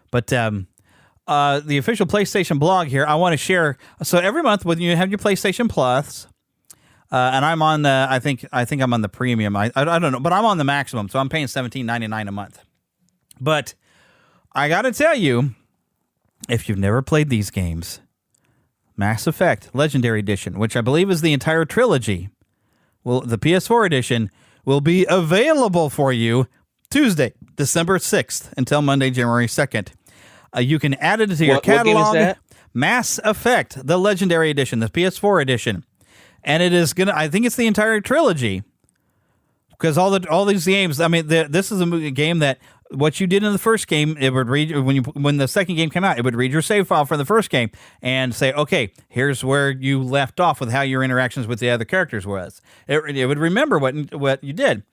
But the official PlayStation blog here, I want to share. So every month when you have your PlayStation Plus, and I'm on the, I think I'm on the premium. I don't know, but I'm on the maximum, so I'm paying $17.99 a month. But I got to tell you, if you've never played these games, Mass Effect Legendary Edition, which I believe is the entire trilogy, the PS4 edition will be available for you Tuesday, December 6th until Monday, January 2nd. You can add it to your catalog. What game is that? Mass Effect, the Legendary Edition, the PS4 edition. And it is I think it's the entire trilogy. Because all these games, I mean, this is a game that what you did in the first game, it would read when the second game came out, it would read your save file for the first game and say, okay, here's where you left off with how your interactions with the other characters was. It would remember what you did.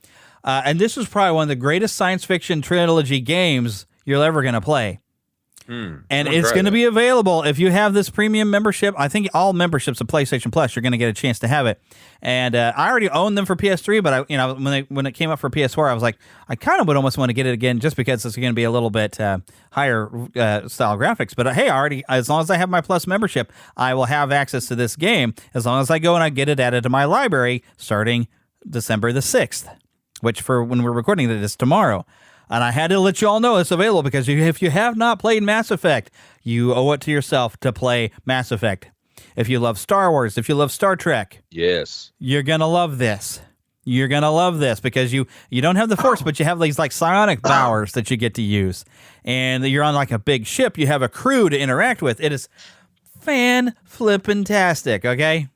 And this is probably one of the greatest science fiction trilogy games you're ever going to play. And it's going to be available if you have this premium membership. I think all memberships of PlayStation Plus, you're going to get a chance to have it. And I already own them for PS3, but when it came up for PS4, I was like, I kind of would almost want to get it again just because it's going to be a little bit higher style graphics. But hey, as long as I have my Plus membership, I will have access to this game as long as I go and I get it added to my library starting December the 6th, which for when we're recording it is tomorrow. And I had to let you all know it's available because if you have not played Mass Effect, you owe it to yourself to play Mass Effect. If you love Star Wars, if you love Star Trek, yes, you're going to love this. You're going to love this because you don't have the Force, but you have these psionic powers that you get to use. And you're on a big ship. You have a crew to interact with. It is fan-flippin-tastic, okay?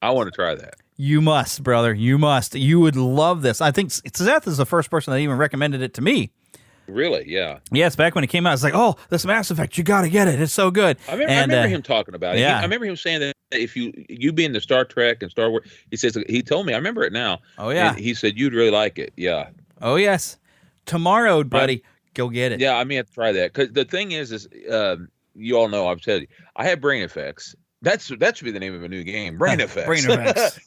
I want to try that. You must, brother. You must. You would love this. I think Seth is the first person that even recommended it to me. Really? Yeah. Yes, back when it came out, it's like, oh, this Mass Effect, you got to get it. It's so good. I remember him talking about it. Yeah. I remember him saying that if you being the Star Trek and Star Wars, he told me, I remember it now. Oh, yeah. He said you'd really like it. Yeah. Oh, yes. Tomorrow, buddy, go get it. Yeah, I may have to try that. Because the thing is you all know, I've said, I have brain effects. That should be the name of a new game, brain effects. Brain effects.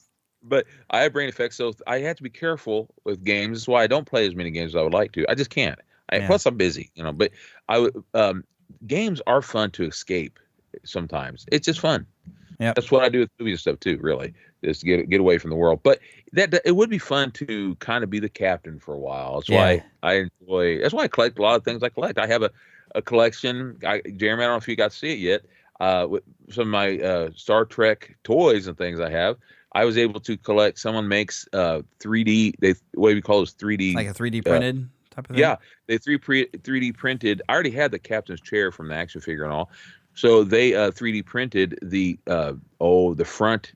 But I have brain effects, so I have to be careful with games. That's why I don't play as many games as I would like to. I just can't. Plus, I'm busy, But I would. Games are fun to escape. Sometimes it's just fun. Yeah, that's what I do with movies and stuff too. Really, just get away from the world. But that it would be fun to kind of be the captain for a while. That's why I enjoy. That's why I collect a lot of things I collect. I have a collection. Jeremy, I don't know if you got to see it yet. With some of my Star Trek toys and things I have, I was able to collect. Someone makes 3D. What we call is 3D, like a 3D printed type of thing. Yeah, they 3D printed. I already had the captain's chair from the action figure and all. So they 3D printed the front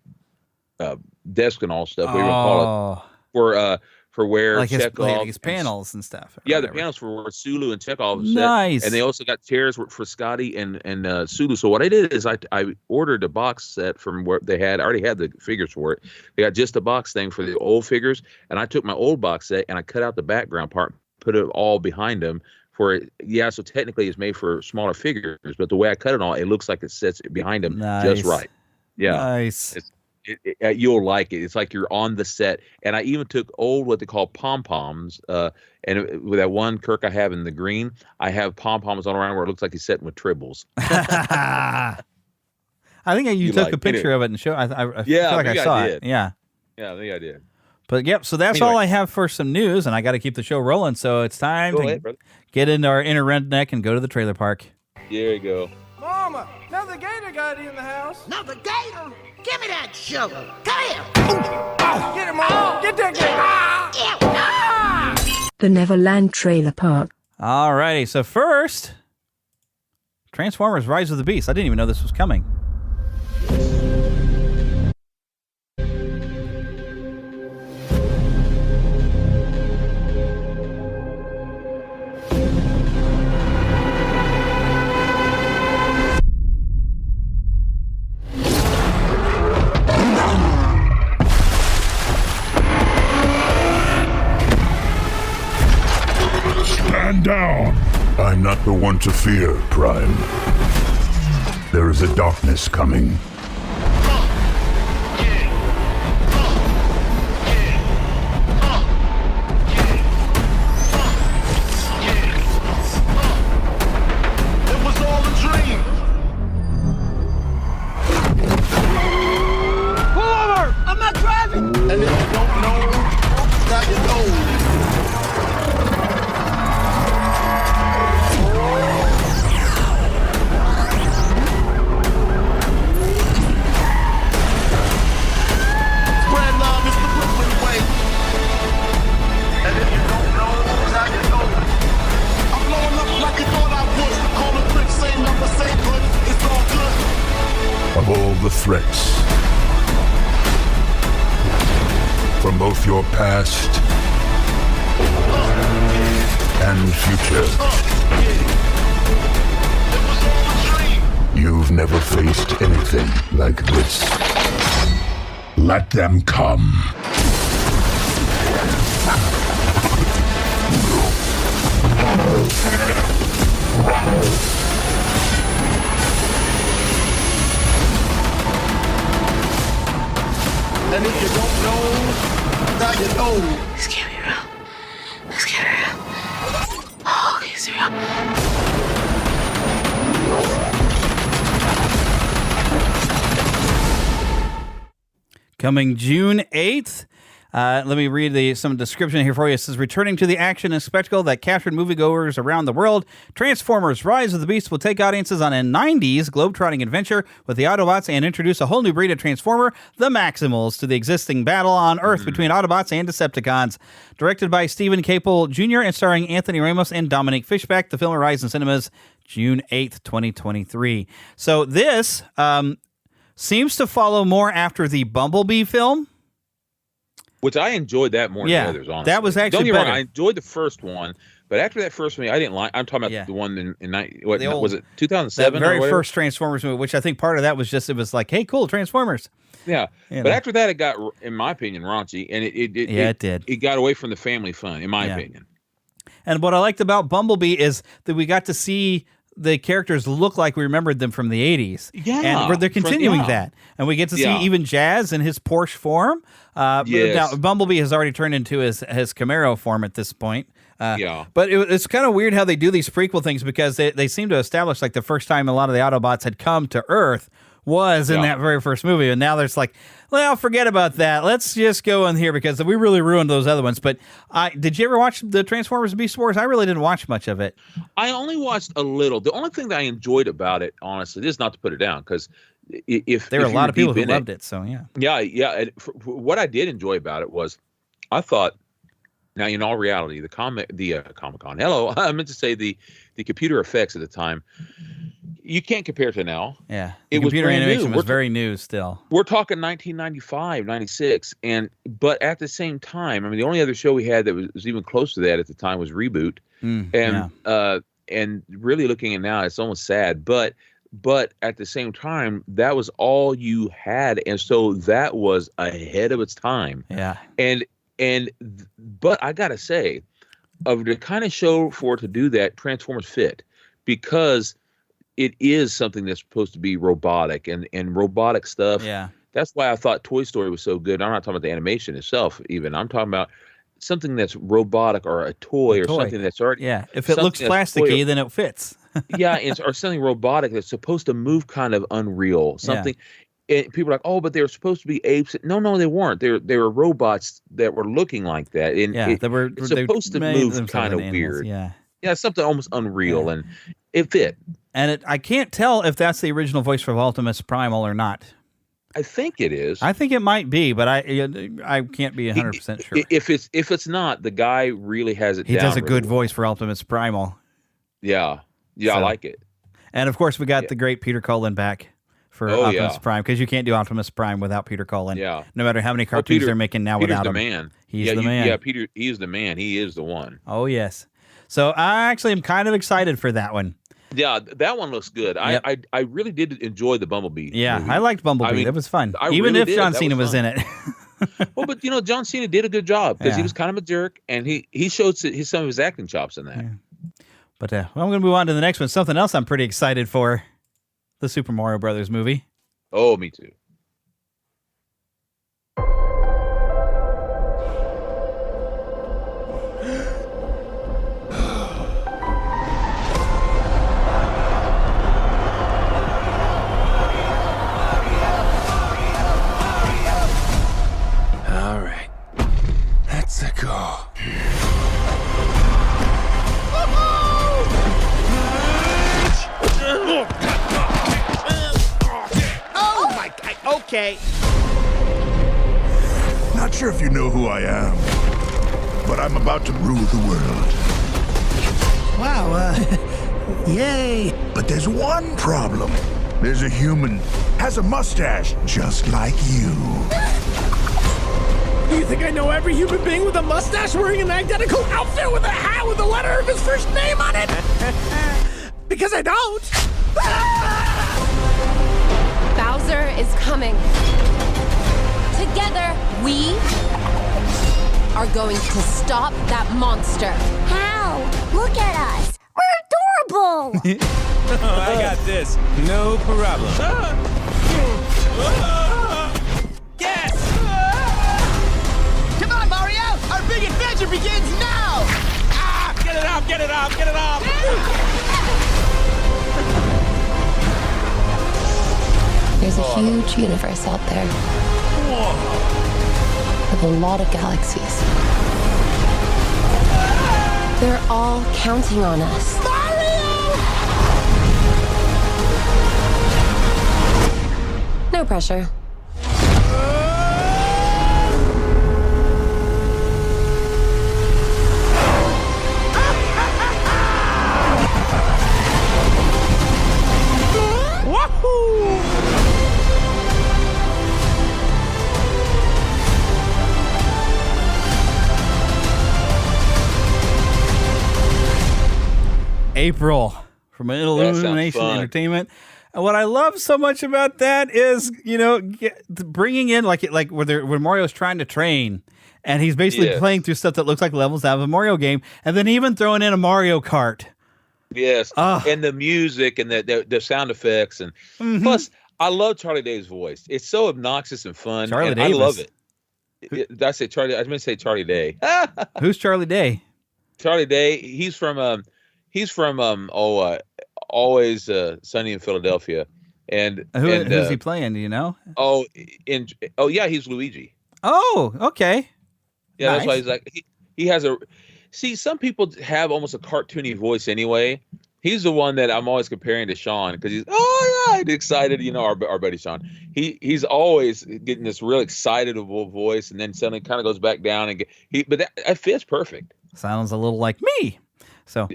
desk and all stuff. We would call it for where like Chekhov his panels and stuff. Yeah, the panels for where Sulu and Chekhov was nice. Set. And they also got chairs for Scotty and Sulu. So what I did is I ordered a box set from where they had. I already had the figures for it. They got just a box thing for the old figures, and I took my old box set and I cut out the background part, put it all behind them. So technically it's made for smaller figures, but the way I cut it all, it looks like it sits behind them just right. Yeah, nice. You'll like it. It's like you're on the set. And I even took old what they call pom poms, and with that one Kirk I have in the green, I have pom poms all around where it looks like he's sitting with tribbles. I think you took a picture of it and showed. I feel like I saw it. Yeah, I think I did. But yep, so that's all I have for some news, and I got to keep the show rolling. So it's time to get into our inner redneck and go to the trailer park. There you go. Mama, another gator got in the house. Another gator? Give me that shovel. Come here. Get him, Mom. Get that gator. The Neverland Trailer Park. All righty, so first, Transformers: Rise of the Beast. I didn't even know this was coming. Down. I'm not the one to fear, Prime. There is a darkness coming. It was all a dream. Pull over! I'm not driving. And if you don't know, now you know. Of all the threats from both your past and future, you've never faced anything like this. Let them come. And if you don't know, now you know. This can't be real. This can't be real. Oh, okay, it's real. Coming June 8th. Let me read some description here for you. It says, returning to the action and spectacle that captured moviegoers around the world, Transformers: Rise of the Beast will take audiences on a 90s globe-trotting adventure with the Autobots and introduce a whole new breed of Transformer, the Maximals, to the existing battle on Earth between Autobots and Decepticons. Directed by Stephen Caple Jr. and starring Anthony Ramos and Dominic Fishback, the film arrives in cinemas June 8th, 2023. So this seems to follow more after the Bumblebee film. Which I enjoyed that more than the others, honestly. That was actually Don't get me better. wrong, I enjoyed the first one, but after that first one, I didn't like. I'm talking about the one in was it 2007? That very first Transformers movie, which I think part of that was just, it was like, hey, cool, Transformers. Yeah, but after that, it got, in my opinion, raunchy, and it did. It got away from the family fun, in my opinion. And what I liked about Bumblebee is that we got to see the characters look like we remembered them from the 80s. Yeah. And they're continuing that. And we get to see even Jazz in his Porsche form. Now, Bumblebee has already turned into his Camaro form at this point. But it's kind of weird how they do these prequel things because they seem to establish like the first time a lot of the Autobots had come to Earth was in that very first movie. And now there's like, well, forget about that. Let's just go in here because we really ruined those other ones. But did you ever watch the Transformers Beast Wars? I really didn't watch much of it. I only watched a little. The only thing that I enjoyed about it, honestly, this is not to put it down because if there were a lot of people who loved it. So, yeah. And what I did enjoy about it was I thought, now, in all reality, the Comic-Con, I meant to say the computer effects at the time, you can't compare to now. Yeah. Computer animation was very new still. We're talking 1995, 96. But at the same time, I mean, the only other show we had that was even close to that at the time was Reboot. And really looking at now, it's almost sad. But at the same time, that was all you had. And so that was ahead of its time. Yeah. But I got to say, of the kind of show for it to do that, Transformers fit because it is something that's supposed to be robotic and robotic stuff. Yeah. That's why I thought Toy Story was so good. I'm not talking about the animation itself even. I'm talking about something that's robotic or a toy or something that's already. Yeah. If it looks plasticky, then it fits. Or something robotic that's supposed to move kind of unreal. Something. And people are like, oh, but they were supposed to be apes. No, they weren't. They were robots that were looking like that. And it's supposed to move kind of weird. Yeah, something almost unreal, and it fit. And I can't tell if that's the original voice for Optimus Primal or not. I think it is. I think it might be, but I can't be 100% sure. If it's not, the guy really has it. He does a good voice for Optimus Primal. Yeah, I like it. And of course, we got the great Peter Cullen back for Optimus Prime, because you can't do Optimus Prime without Peter Cullen. Yeah. No matter how many cartoons they're making now Peter's without him. Man. He's the man. Yeah, Peter, he's the man. He is the one. Oh, yes. So I actually am kind of excited for that one. Yeah, that one looks good. Yep. I really did enjoy the Bumblebee. Yeah, movie. I liked Bumblebee. I mean, it was fun. Even really if John Cena was in it. Well, but John Cena did a good job because he was kind of a jerk, and he showed some of his acting chops in that. Yeah. But I'm going to move on to the next one. Something else I'm pretty excited for. The Super Mario Brothers movie. Oh, me too. All right. Let's go. Okay. Not sure if you know who I am, but I'm about to rule the world. Wow, yay. But there's one problem. There's a human, has a mustache just like you. Do you think I know every human being with a mustache wearing an identical outfit with a hat with the letter of his first name on it? Because I don't. Bowser is coming. Together, we are going to stop that monster. How? Look at us. We're adorable. I got this. No problem. Yes! Come on, Mario! Our big adventure begins now! Ah! Get it off! Get it off! Get it off! There's a huge universe out there. With a lot of galaxies. They're all counting on us. Mario! No pressure. April from Illumination Entertainment. And what I love so much about that is, bringing in like where Mario's trying to train, and he's basically playing through stuff that looks like levels out of a Mario game, and then even throwing in a Mario Kart. Yes, and the music and the sound effects, and plus, I love Charlie Day's voice. It's so obnoxious and fun. Charlie and Davis. I love it. Did I say Charlie? I was going to say Charlie Day. Who's Charlie Day? Charlie Day. He's from Always Sunny in Philadelphia. And who's he playing? Do you know? He's Luigi. Oh, okay. Yeah, nice. That's why he's like he has a. See, some people have almost a cartoony voice anyway. He's the one that I'm always comparing to Sean because he's excited. You know, our buddy Sean. He's always getting this real excitable voice, and then suddenly kind of goes back down but that fits perfect. Sounds a little like me. So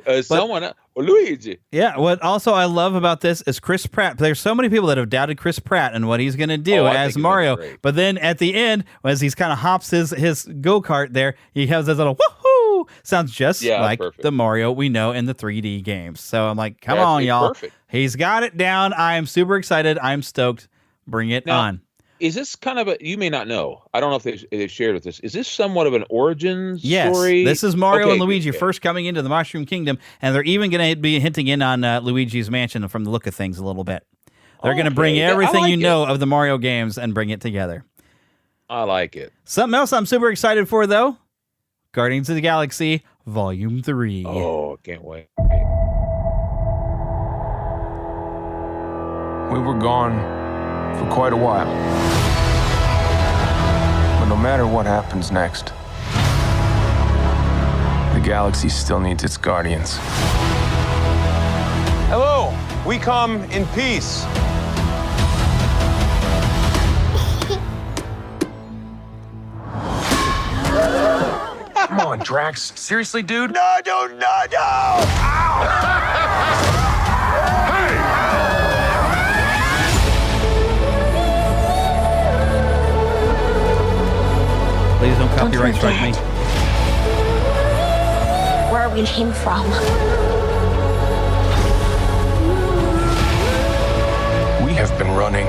Luigi. Yeah. What also I love about this is Chris Pratt. There's so many people that have doubted Chris Pratt and what he's going to do as Mario. But then at the end, as he's kind of hops his go-kart there, he has this little woohoo. Sounds just like the Mario we know in the 3D games. So I'm like, come on, y'all. Perfect. He's got it down. I am super excited. I'm stoked. Bring it on. Is this kind of you may not know. I don't know if they've shared with this. Is this somewhat of an origin story? This is Mario and Luigi first coming into the Mushroom Kingdom, and they're even going to be hinting in on Luigi's mansion from the look of things a little bit. They're going to bring everything you know of the Mario games and bring it together. I like it. Something else I'm super excited for, though, Guardians of the Galaxy Volume 3. Oh, can't wait. We were gone for quite a while. But no matter what happens next, the galaxy still needs its guardians. Hello, we come in peace. Come on, Drax. Seriously, dude? No! Ow! Please don't copyright strike me. Where we came from. We have been running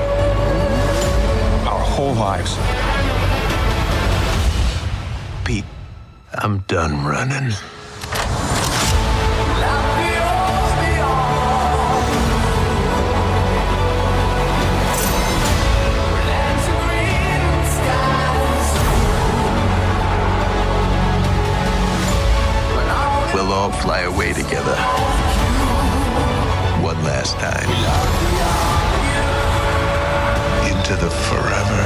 our whole lives. Pete, I'm done running. We'll all fly away together. One last time. Into the forever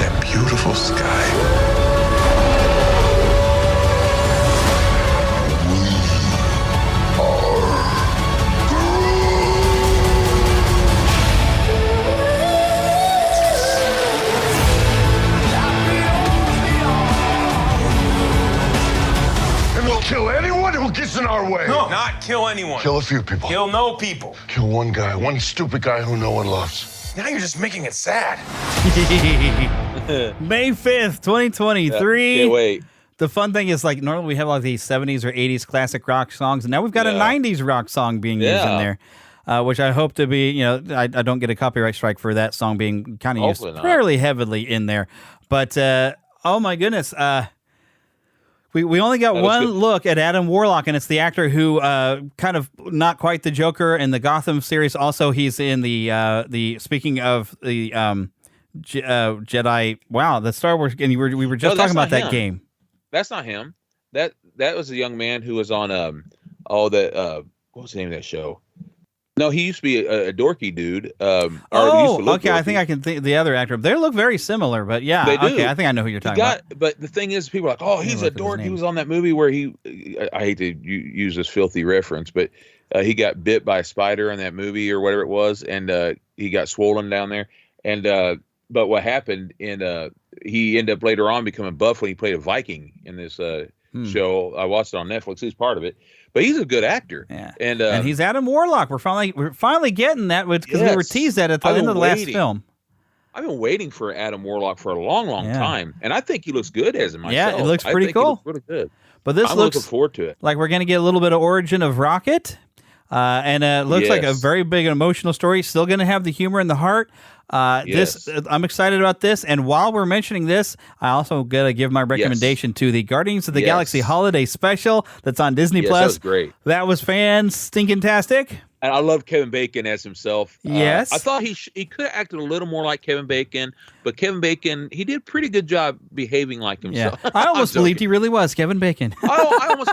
and beautiful sky. Kill anyone who gets in our way. No, not kill anyone. Kill a few people. Kill no people. Kill one guy, one stupid guy who no one loves. Now you're just making it sad. May 5th, 2023. Can't wait. The fun thing is, like, normally we have like these 70s or 80s classic rock songs, and now we've got a 90s rock song being used in there, which I hope to be, I don't get a copyright strike for that song being kind of used fairly heavily in there. But, oh my goodness, We only got one look at Adam Warlock, and it's the actor who kind of not quite the Joker in the Gotham series. Also, he's in the speaking of the Jedi. Wow, the Star Wars. And we were just talking about that game. That's not him. That was a young man who was on what was the name of that show? No, he used to be a dorky dude. Okay. Dorky. I think I can think the other actor. They look very similar, but yeah. They do. Okay, I think I know who you're talking about. But the thing is, people are like, oh, he's a dork. He was on that movie where I hate to use this filthy reference, but he got bit by a spider in that movie or whatever it was, and he got swollen down there. And but what happened, he ended up later on becoming buff when he played a Viking in this show. I watched it on Netflix. He's part of it. But he's a good actor, and he's Adam Warlock. We're finally getting that because we were teased at the end of the last film. I've been waiting for Adam Warlock for a long time, and I think he looks good as him myself. Yeah, it looks pretty cool. He looks really good. But I'm looking forward to it. Like we're going to get a little bit of origin of Rocket, and it looks like a very big emotional story. Still going to have the humor and the heart. Yes. I'm excited about this. And while we're mentioning this, I also got to give my recommendation to the Guardians of the Galaxy Holiday Special that's on Disney Plus. That was great. That was fan-stinking-tastic. And I love Kevin Bacon as himself. Yes. I thought he could have acted a little more like Kevin Bacon, but Kevin Bacon, he did a pretty good job behaving like himself. Yeah. I almost believed he really was Kevin Bacon. I almost,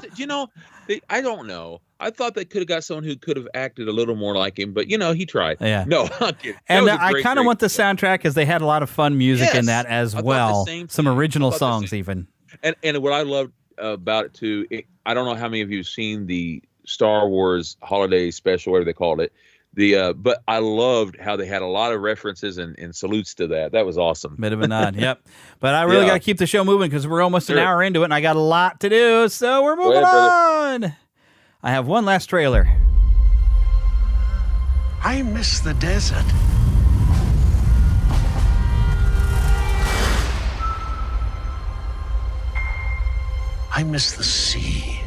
I don't know. I thought they could have got someone who could have acted a little more like him, but he tried. Yeah. No, I'm kidding. And I kind of want the soundtrack because they had a lot of fun music in that as well. Some original songs even. And what I loved about it too, I don't know how many of you have seen the Star Wars Holiday Special, whatever they called it. But I loved how they had a lot of references and salutes to that. That was awesome. Bit of a nod, yep. But I really got to keep the show moving because we're almost an hour into it, and I got a lot to do. So we're moving on. I have one last trailer. I miss the desert. I miss the sea.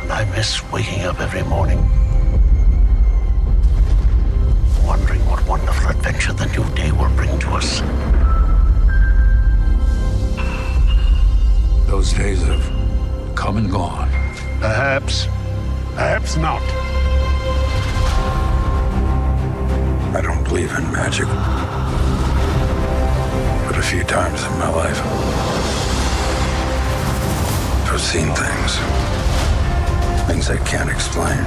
And I miss waking up every morning, wondering what wonderful adventure the new day will bring to us. Those days have come and gone. Perhaps not. I don't believe in magic. But a few times in my life, I've seen things I can't explain.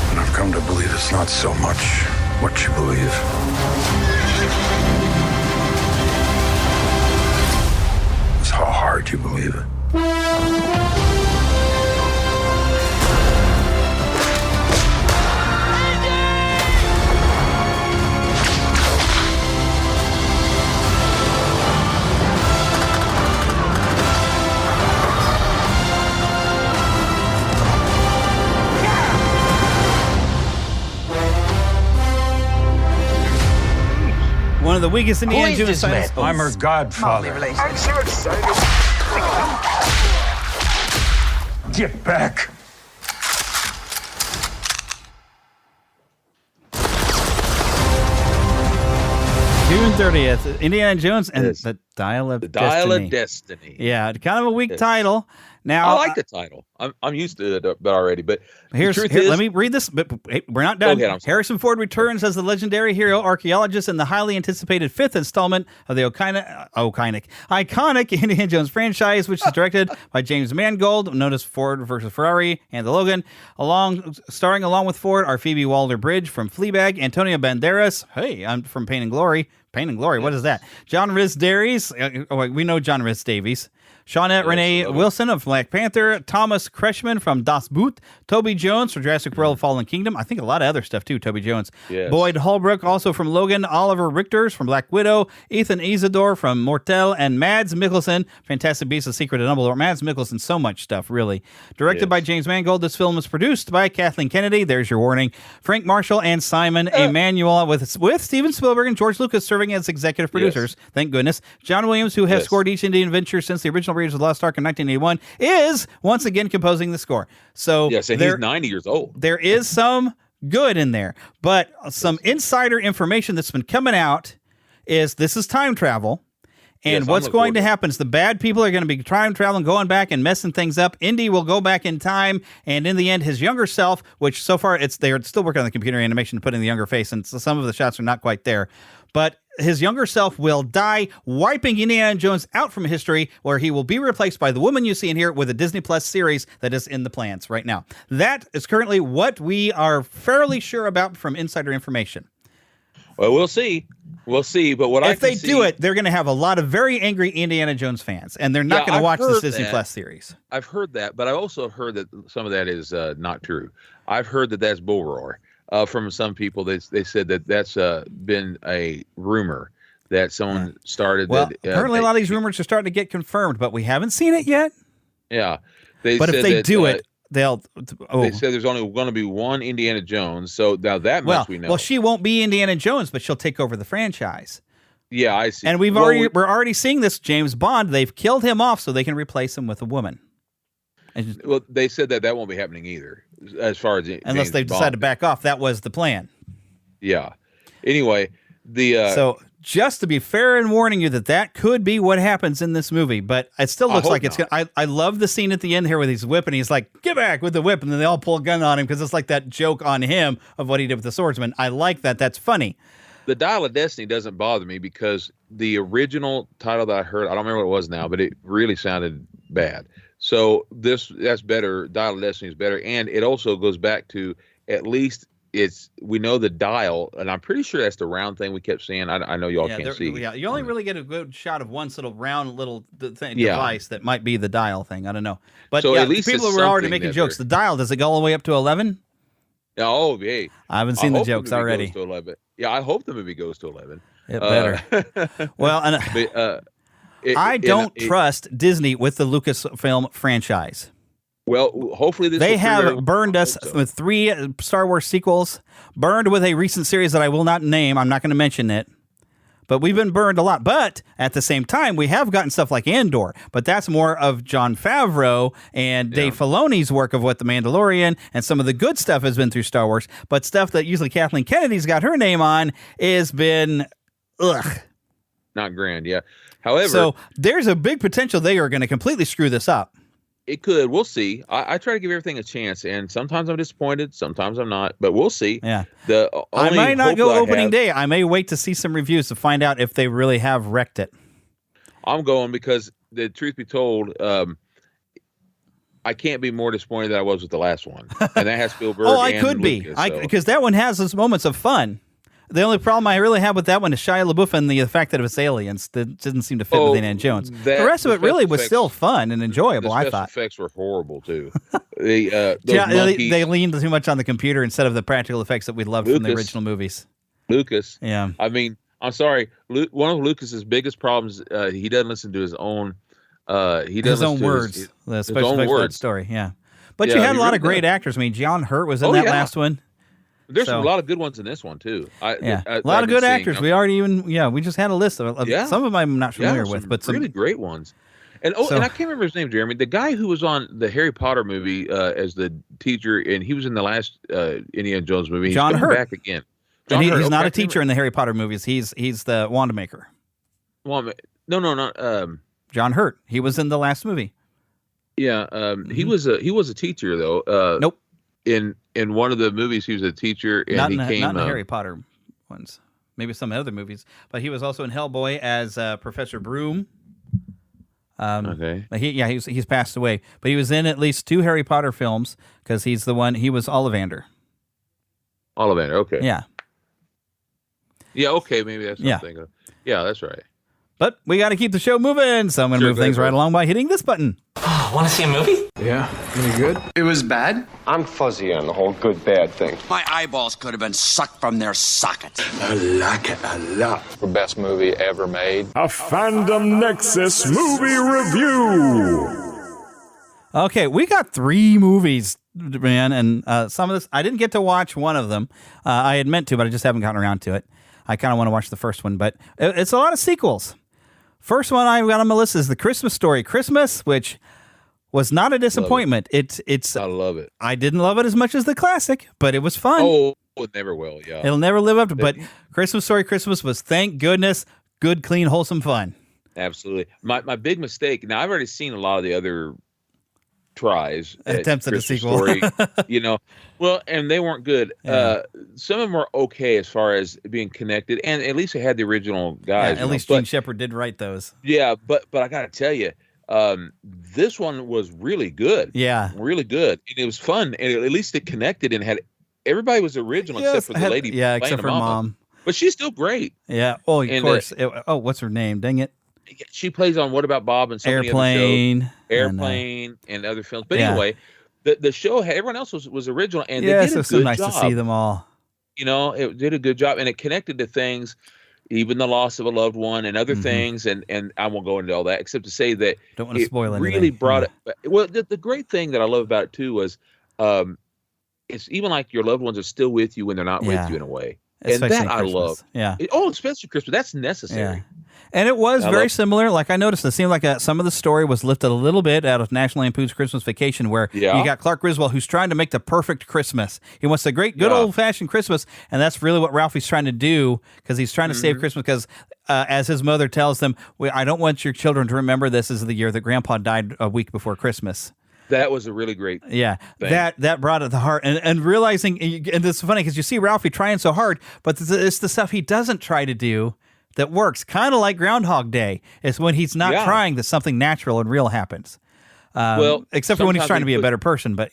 And I've come to believe it's not so much what you believe. It's how hard you believe it. One of the weakest Indiana Jones titles. I'm her godfather. I'm so excited. Get back. June 30th, Indiana Jones and the Dial of Destiny. Dial of Destiny. Yeah, kind of a weak title. Now, I like the title. I'm used to it already, but let me read this. But we're not done. Go ahead, Harrison Ford returns as the legendary hero archaeologist in the highly anticipated fifth installment of the iconic Indiana Jones franchise, which is directed by James Mangold, known as Ford versus Ferrari and the Logan. Starring along with Ford are Phoebe Waller-Bridge from Fleabag, Antonio Banderas. Hey, I'm from Pain and Glory. Pain and Glory. What is that? John Rhys-Davies. We know John Rhys-Davies. Shawnette Renee Wilson of Black Panther, Thomas Kretschmann from Das Boot, Toby Jones from Jurassic World Fallen Kingdom. I think a lot of other stuff too, Toby Jones. Yes. Boyd Holbrook also from Logan, Oliver Richters from Black Widow, Ethan Isidore from Mortel, and Mads Mikkelsen, Fantastic Beasts: The Secret of Dumbledore. Mads Mikkelsen, so much stuff, really. Directed by James Mangold, this film was produced by Kathleen Kennedy, there's your warning, Frank Marshall, and Simon Emanuel, with Steven Spielberg and George Lucas serving as executive producers. Thank goodness. John Williams, who has scored each Indian adventure since the original Raiders of the Lost Ark in 1981, is once again composing the score. So and he's 90 years old. There is some good in there, but some insider information that's been coming out is this is time travel. And what's going to happen is the bad people are going to be time traveling, going back and messing things up. Indy will go back in time, and in the end, his younger self, which so far they're still working on the computer animation to put in the younger face, and so some of the shots are not quite there. But his younger self will die, wiping Indiana Jones out from history, where he will be replaced by the woman you see in here with a Disney Plus series that is in the plans right now. That is currently what we are fairly sure about from insider information. Well, we'll see. We'll see. But if they do it, they're going to have a lot of very angry Indiana Jones fans, and they're not going to watch this Disney Plus series. I've heard that, but I also heard that some of that is not true. I've heard that that's bull roar. From some people, they said that that's been a rumor that someone started. Well, apparently a lot of these rumors are starting to get confirmed, but we haven't seen it yet. Yeah. But if they do it, they'll. They said there's only going to be one Indiana Jones, so now that much we know. Well, she won't be Indiana Jones, but she'll take over the franchise. Yeah, I see. And we're already seeing this James Bond. They've killed him off so they can replace him with a woman. Well, they said that won't be happening either. as far as unless they decide to back off, that was the plan. Yeah. Anyway, so just to be fair and warning you that could be what happens in this movie, but it still looks like it's gonna. I love the scene at the end here where he's whipping. He's like, "Get back with the whip," and then they all pull a gun on him because it's like that joke on him of what he did with the swordsman. I like that. That's funny. The Dial of Destiny doesn't bother me because the original title that I heard, I don't remember what it was now, but it really sounded bad. So that's better. Dial of Destiny is better, and it also goes back to at least we know the dial, and I'm pretty sure that's the round thing we kept seeing. I know y'all can't see. Yeah, you only really get a good shot of one little round little device that might be the dial thing. I don't know, but so at least people were already making jokes. The dial, does it go all the way up to 11? Oh, yeah. I haven't seen the jokes already. Goes to 11. Yeah, I hope the movie goes to 11. It better. Well, and I don't trust Disney with the Lucasfilm franchise. Well, hopefully they have burned us with 3 Star Wars sequels, burned with a recent series that I will not name. I'm not going to mention it. But we've been burned a lot. But at the same time, we have gotten stuff like Andor. But that's more of Jon Favreau and Dave Filoni's work of what The Mandalorian and some of the good stuff has been through Star Wars. But stuff that usually Kathleen Kennedy's got her name on has been, not grand, yeah. However, so there's a big potential they are going to completely screw this up. It could. We'll see. I try to give everything a chance, and sometimes I'm disappointed, sometimes I'm not, but we'll see. Yeah. I might not go opening day. I may wait to see some reviews to find out if they really have wrecked it. I'm going because, the truth be told, I can't be more disappointed than I was with the last one, and that has Spielberg. I could be, because that one has those moments of fun. The only problem I really have with that one is Shia LaBeouf and the fact that it was aliens that didn't seem to fit with Indiana Jones. The rest of it really was still fun and enjoyable, I thought. The effects were horrible, too. They leaned too much on the computer instead of the practical effects that we loved from the original movies. Lucas. Yeah. I mean, I'm sorry. One of Lucas's biggest problems, he doesn't listen to his own... his own words. The special effects for that story, yeah. But you had a lot of great actors. I mean, John Hurt was in that last one. There's a lot of good ones in this one too. A lot of good actors. We already we just had a list of some of them I'm not familiar with, but some really great ones. And and I can't remember his name, Jeremy. The guy who was on the Harry Potter movie as the teacher, and he was in the last Indiana Jones movie. He's coming back again. He's not a teacher in the Harry Potter movies. He's the wand maker. No, not John Hurt. He was in the last movie. Yeah, he was a teacher though. Nope. In one of the movies, he was a teacher, and not in the Harry Potter ones. Maybe some other movies, but he was also in Hellboy as Professor Broom. Okay. He's passed away, but he was in at least 2 Harry Potter films because he's the one. He was Ollivander. Ollivander. Okay. Yeah. Yeah. Okay. Maybe that's what I'm thinking of. Yeah, that's right. But we got to keep the show moving, so I'm going to move things right along by hitting this button. Want to see a movie? Yeah. Any good? It was bad? I'm fuzzy on the whole good-bad thing. My eyeballs could have been sucked from their sockets. I like it a lot. The best movie ever made. A Fandom Nexus movie review. Okay, we got 3 movies, man, and some of this, I didn't get to watch one of them. I had meant to, but I just haven't gotten around to it. I kind of want to watch the first one, but it's a lot of sequels. First one I got on my list is The Christmas Story Christmas, which was not a disappointment. I love it. I didn't love it as much as the classic, but it was fun. Oh, it never will, yeah. It'll never live up to, but Christmas Story Christmas was, thank goodness, good, clean, wholesome fun. Absolutely. My big mistake, now I've already seen a lot of the other tries attempts at a sequel. Story, well, and they weren't good. Some of them were okay as far as being connected, and at least they had the original guys. At least Gene Shepard did write those. Yeah, but I got to tell you, this one was really good. Yeah, really good, and it was fun, and at least it connected and had everybody was original except for the lady. Yeah, except for Mom, but she's still great. Yeah. Oh, of course. What's her name? Dang it. She plays on What About Bob and so Airplane, many other shows. And other films. But anyway, the show, everyone else was original, and they did a good job. So nice to see them all. It did a good job, and it connected to things, even the loss of a loved one and other things, and I won't go into all that, except to say that don't want to spoil anything. Really brought it. Well, the great thing that I love about it too was, it's even like your loved ones are still with you when they're not with you in a way. Especially and that I Christmas. love. Yeah. Especially Christmas. That's necessary. And it was very similar. Like I noticed, it seemed like some of the story was lifted a little bit out of National Lampoon's Christmas Vacation, where you got Clark Griswold, who's trying to make the perfect Christmas. He wants a great, good old-fashioned Christmas, and that's really what Ralphie's trying to do, because he's trying to save Christmas. Because as his mother tells them, I don't want your children to remember this as the year that Grandpa died a week before Christmas. That was a really great thing. That brought it to the heart. And realizing, and it's funny because you see Ralphie trying so hard, but it's the stuff he doesn't try to do that works. Kind of like Groundhog Day. It's when he's not trying that something natural and real happens. Except for when he's trying to be a better person, but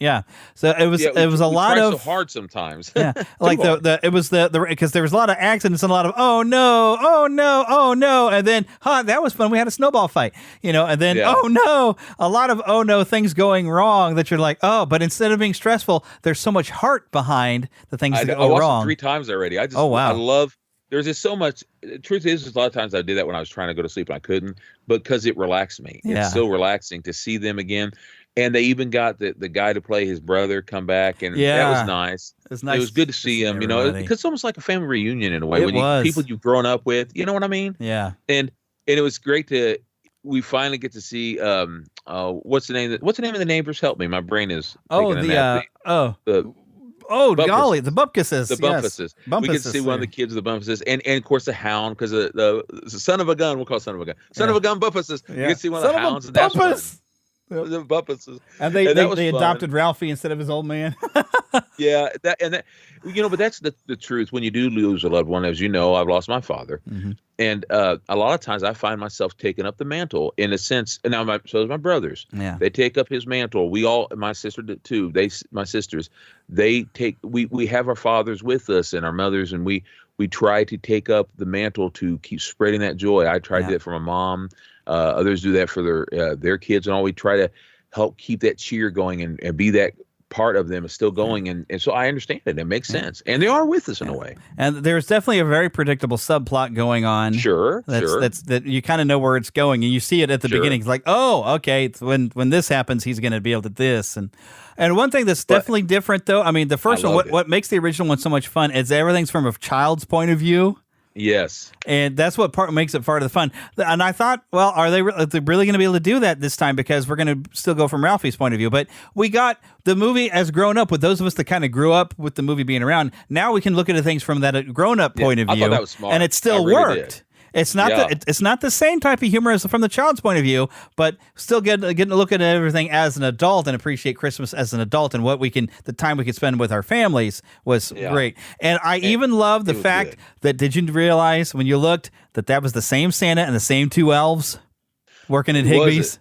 so it was a lot of so hard sometimes. Like because there was a lot of accidents and a lot of oh no, and then that was fun. We had a snowball fight, and then oh no, a lot of oh no things going wrong that you're like but instead of being stressful, there's so much heart behind the things that go wrong. I watched it 3 times already. I love. There's just so much. The truth is, a lot of times I did that when I was trying to go to sleep and I couldn't, because it relaxed me. It's so relaxing to see them again. And they even got the guy to play his brother come back, and that was nice. It was good to see him, because it's almost like a family reunion in a way. People you've grown up with, you know what I mean? Yeah. And it was great we finally get to see what's the name of the neighbors? Help me, my brain is golly, the Bumpkuses. The Bumpkuses. We get to see one of the kids of the Bumpkuses, and of course the Hound, because the son of a gun, we'll call it son of a gun. Son of a gun Bumpkuses. You get to see one of the Hounds, and that's fun. The Bumpkuses. And they adopted Ralphie instead of his old man. But that's the truth. When you do lose a loved one, as you know, I've lost my father. And a lot of times I find myself taking up the mantle in a sense. And now so does my brothers. Yeah. They take up his mantle. My sister did too. My sisters, we have our fathers with us and our mothers, and we try to take up the mantle to keep spreading that joy. I tried to do that for my mom. Others do that for their kids, and all. We try to help keep that cheer going and be that part of them is still going, and so I understand it. It makes sense, and they are with us in a way. And there's definitely a very predictable subplot going on. That you kind of know where it's going, and you see it at the beginning. It's like, oh, okay, it's when this happens, he's going to be able to this. And one thing that's definitely different, though, I mean, the first one, what makes the original one so much fun is everything's from a child's point of view. Yes. And that's what makes it part of the fun. And I thought, well, are they really going to be able to do that this time? Because we're going to still go from Ralphie's point of view. But we got the movie as grown up, with those of us that kind of grew up with the movie being around. Now we can look at things from that grown up point of view. I thought that was smart. And it still worked. It's not it's not the same type of humor as from the child's point of view, but still getting to look at everything as an adult and appreciate Christmas as an adult, and the time we could spend with our families was great. And I even love the fact that, did you realize when you looked that was the same Santa and the same 2 elves working at Higbee's?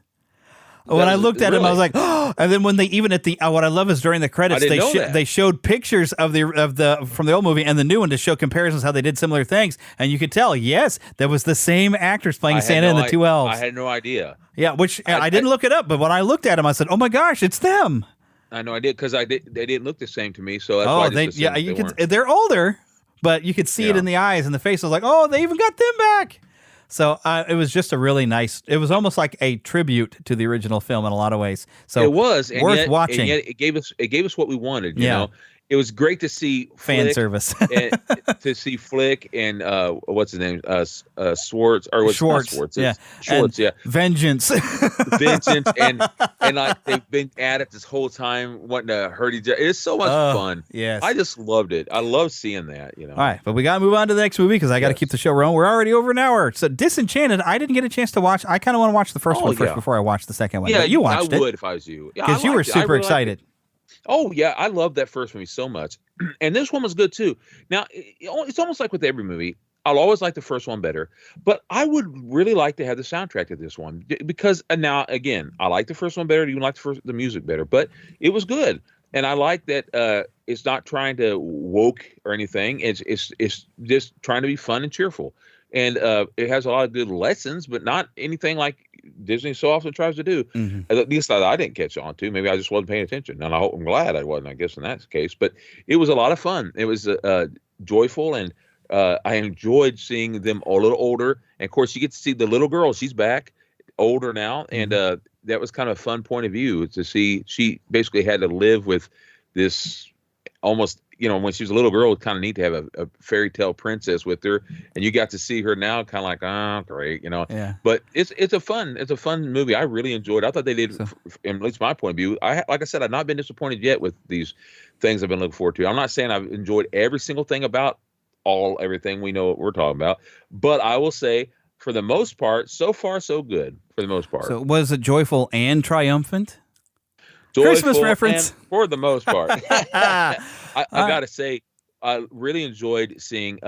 When I looked at him, I was like, oh! And then when they even at the what I love is during the credits they showed pictures of the from the old movie and the new one to show comparisons how they did similar things, and you could tell there was the same actors playing Santa and the 2 elves. I had no idea. Yeah, which I didn't look it up, but when I looked at them, I said, oh my gosh, it's them. I know I did, because they didn't look the same to me, so that's why I just assumed they're older, but you could see it in the eyes and the face. I was like, oh, they even got them back. So it was just a really nice. It was almost like a tribute to the original film in a lot of ways. So it was worth watching. And yet it gave us what we wanted. You know, it was great to see fan service. To see Flick and what's his name, Schwartz, or what's Schwartz? Schwartz? Schwartz, Vengeance, and like they've been at it this whole time, wanting to hurt each other. It's so much fun. Yes, I just loved it. I love seeing that. All right, but we got to move on to the next movie because I got to keep the show rolling. We're already over an hour. So Disenchanted, I didn't get a chance to watch. I kind of want to watch the first one first before I watch the second one. Yeah, but you watched it. I would if I was you, because you were super excited. Oh, yeah, I love that first movie so much. And this one was good, too. Now, it's almost like with every movie. I'll always like the first one better. But I would really like to have the soundtrack to this one. Because now, again, I like the first one better. You like the music better. But it was good. And I like that it's not trying to woke or anything. It's just trying to be fun and cheerful. And it has a lot of good lessons, but not anything like Disney so often tries to do. At least I didn't catch on to. Maybe I just wasn't paying attention, and I'm glad I wasn't, I guess, in that case. But it was a lot of fun. It was joyful, and I enjoyed seeing them a little older. And of course, you get to see the little girl. She's back, older now, and that was kind of a fun point of view to see. She basically had to live with this almost when she was a little girl, it's kind of neat to have a fairy tale princess with her, and you got to see her now, kind of like, oh, great, Yeah. But it's a fun movie. I really enjoyed it. I thought they did, at least my point of view. Like I said, I've not been disappointed yet with these things I've been looking forward to. I'm not saying I've enjoyed every single thing about everything we know what we're talking about, but I will say, for the most part, so far so good. For the most part. So was it joyful and triumphant? Joyful Christmas reference. and for the most part. I got to say, I really enjoyed seeing.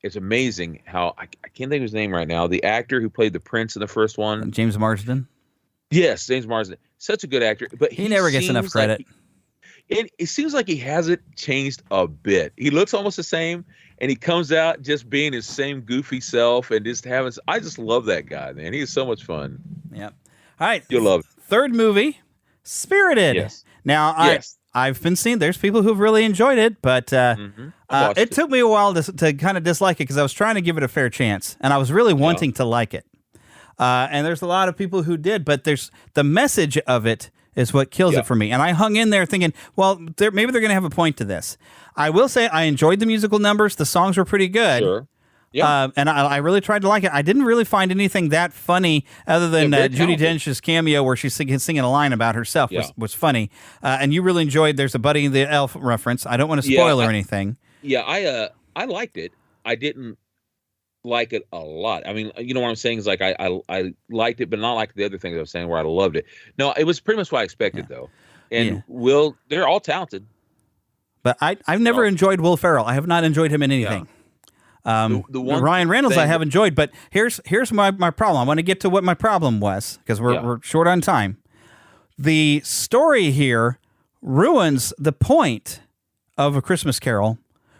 It's amazing how I can't think of his name right now. The actor who played the prince in the first one, James Marsden. Yes, James Marsden. Such a good actor, but he never gets enough credit. It seems like he hasn't changed a bit. He looks almost the same, and he comes out just being his same goofy self and just having. I just love that guy, man. He's so much fun. Yep. All right. You'll love it. Third movie, Spirited. Yes. Now, I've been seeing there's people who've really enjoyed it, but it took me a while to kind of dislike it because I was trying to give it a fair chance, and I was really wanting to like it. And there's a lot of people who did, but there's the message of it is what kills it for me. And I hung in there thinking, well, maybe they're going to have a point to this. I will say I enjoyed the musical numbers. The songs were pretty good. Sure. Yeah. And I really tried to like it. I didn't really find anything that funny other than Judi Dench's cameo where she's singing a line about herself was funny. And you really enjoyed, there's a Buddy the Elf reference. I don't want to spoil or anything. Yeah, I liked it. I didn't like it a lot. I mean, you know what I'm saying is like I liked it, but not like the other things I was saying where I loved it. No, it was pretty much what I expected though. And they're all talented. But I've never enjoyed Will Ferrell. I have not enjoyed him in anything. The one Ryan Reynolds I have enjoyed, but here's my problem. I want to get to what my problem was because we're short on time. The story here ruins the point of A Christmas Carol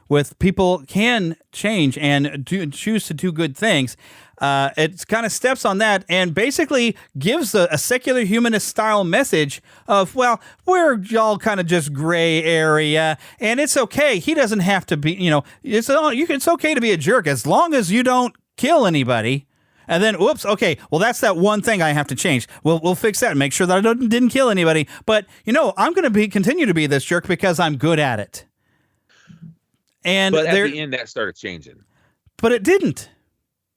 with people can change and choose to do good things. It kind of steps on that and basically gives a secular humanist style message of, well, we're all kind of just gray area and it's okay. He doesn't have to be, it's okay to be a jerk as long as you don't kill anybody. And then, whoops, okay, well, that's that one thing I have to change. We'll fix that and make sure that I didn't kill anybody. But, I'm going to continue to be this jerk because I'm good at it. But at the end, that started changing. But it didn't.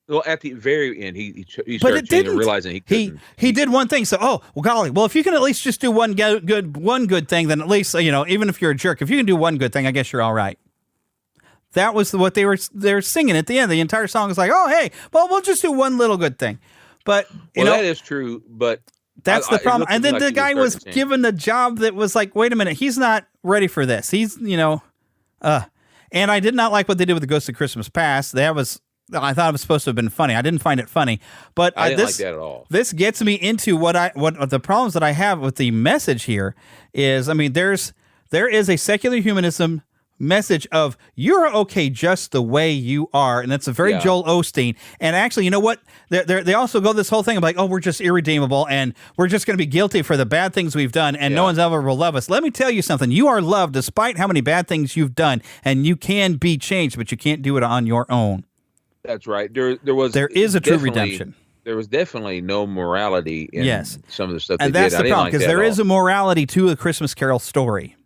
Well, at the very end, he started changing, realizing he couldn't. He did one thing. So, golly, well, if you can at least just do one good thing, then at least, even if you're a jerk, if you can do one good thing, I guess you're all right. That was what they were singing at the end. The entire song was like, oh, hey, well, we'll just do one little good thing. But, that is true, but that's the problem. And then the guy was given the job that was like, wait a minute, he's not ready for this. He's, and I did not like what they did with the Ghost of Christmas Past. I thought it was supposed to have been funny. I didn't find it funny, but I didn't like that at all. This gets me into what the problems that I have with the message here is. I mean, there is a secular humanism message of you're okay just the way you are, and that's a very Joel Osteen. And actually, you know what? They also go this whole thing of like, oh, we're just irredeemable, and we're just going to be guilty for the bad things we've done, and no one's ever will love us. Let me tell you something: you are loved despite how many bad things you've done, and you can be changed, but you can't do it on your own. That's right. There is a true redemption. There was definitely no morality in some of the stuff. And that's the problem because there is a morality to a Christmas Carol story.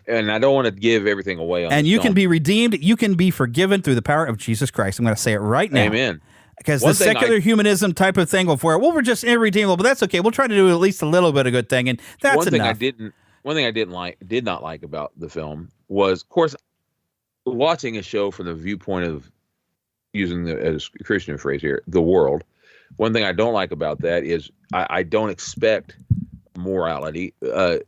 And I don't want to give everything away on and you can be redeemed. You can be forgiven through the power of Jesus Christ. I'm going to say it right now. Amen. Because the secular humanism type of thing of where, well, we're just irredeemable, but that's okay. We'll try to do at least a little bit of good thing, and that's enough. One thing I did not like about the film was, of course, watching a show from the viewpoint of, using the Christian phrase here, the world. One thing I don't like about that is I don't expect morality,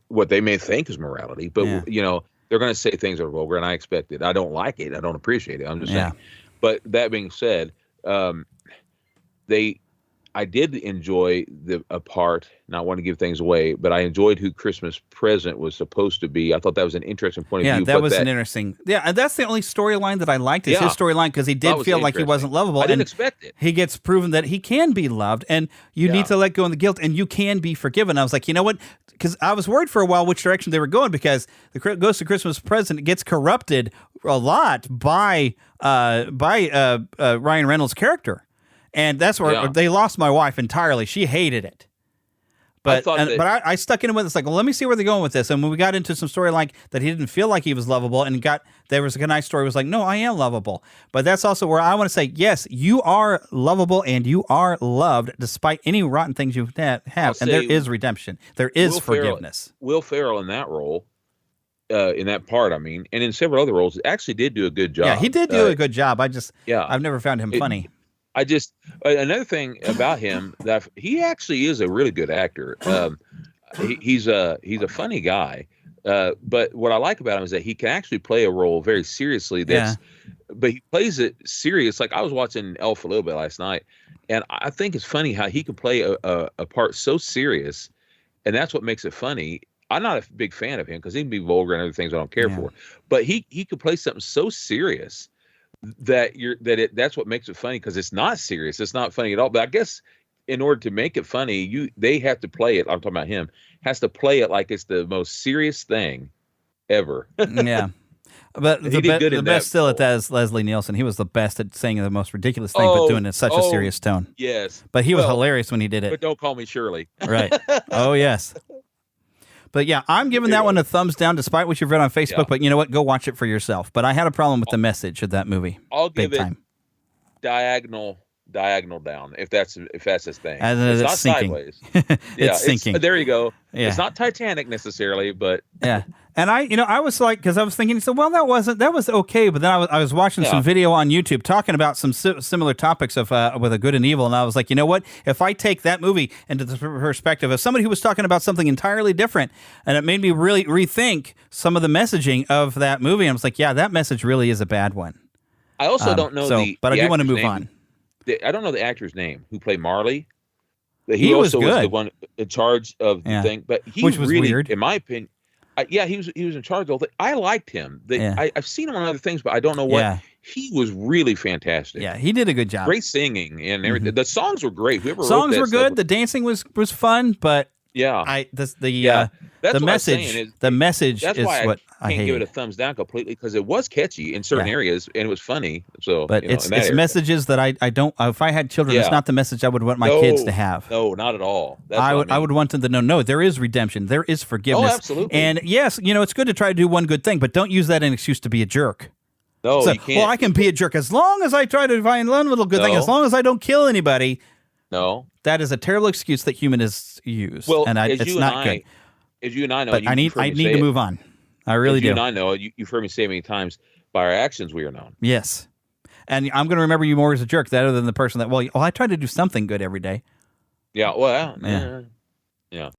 what they may think is morality, but they're going to say things that are vulgar, and I expect it. I don't like it. I don't appreciate it. I'm just saying. But that being said, I did enjoy a part, not want to give things away, but I enjoyed who Christmas Present was supposed to be. I thought that was an interesting point of view. Yeah, that was an interesting. Yeah, and that's the only storyline that I liked is his storyline because he did feel like he wasn't lovable. I didn't expect it. He gets proven that he can be loved, and you need to let go of the guilt, and you can be forgiven. I was like, you know what? Because I was worried for a while which direction they were going because the Ghost of Christmas Present gets corrupted a lot by Ryan Reynolds' character. And that's where they lost my wife entirely. She hated it. But I stuck in with it's like, well, let me see where they're going with this. And when we got into some story like that, he didn't feel like he was lovable, and there was a nice story. It was like, no, I am lovable. But that's also where I want to say, yes, you are lovable and you are loved despite any rotten things you have. And there is redemption. There is forgiveness. Will Ferrell in that role, in that part, I mean, and in several other roles, actually did do a good job. Yeah, he did do a good job. I've never found him funny. Another thing about him that he actually is a really good actor. He's a funny guy, but what I like about him is that he can actually play a role very seriously. But he plays it serious. Like I was watching Elf a little bit last night, and I think it's funny how he can play a part so serious, and that's what makes it funny. I'm not a big fan of him because he can be vulgar and other things I don't care for, but he could play something so serious that's what makes it funny, because it's not serious. It's not funny at all. But I guess in order to make it funny, they have to play it. I'm talking about him has to play it like it's the most serious thing ever. Yeah. But the best still at that is Leslie Nielsen. He was the best at saying the most ridiculous thing, but doing it in such a serious tone. Yes. But he was hilarious when he did it. But don't call me Shirley. Right. Oh, yes. But yeah, I'm giving that one a thumbs down despite what you've read on Facebook. Yeah. But you know what? Go watch it for yourself. But I had a problem with the message of that movie. I'll give it diagonal down if that's his thing. It's not sinking. Sideways. It's sinking. There you go. Yeah. It's not Titanic necessarily, but yeah. And I was like, because I was thinking, so well, that was okay. But then I was watching some video on YouTube talking about some similar topics of with a good and evil, and I was like, you know what? If I take that movie into the perspective of somebody who was talking about something entirely different, and it made me really rethink some of the messaging of that movie, and I was like, yeah, that message really is a bad one. I also don't know but I do want to move on. I don't know the actor's name who played Marley. He also was good. Was the one in charge of the thing, but which was really weird. In my opinion. He was in charge of the whole thing. I liked him. I've seen him on other things, but I don't know what. Yeah. He was really fantastic. Yeah, he did a good job. Great singing and everything. Mm-hmm. The songs were great. Whoever songs wrote were good. The dancing was fun, but the message that's is why what I can't give it a thumbs down completely, because it was catchy in certain areas and it was funny. So, but it's messages that I don't. If I had children, it's not the message I would want my kids to have. No, not at all. I would want them to know. No, there is redemption. There is forgiveness. Oh, absolutely. And yes, it's good to try to do one good thing, but don't use that as an excuse to be a jerk. No, you can't. Well, I can be a jerk as long as I try to find one little good thing, as long as I don't kill anybody. No, that is a terrible excuse that humanists use. Well, and it's not good. As you and I know, but I need to move on. I really do. You and I know, you've heard me say many times, by our actions we are known. Yes. And I'm going to remember you more as a jerk other than the person that, I try to do something good every day. Yeah, well, yeah.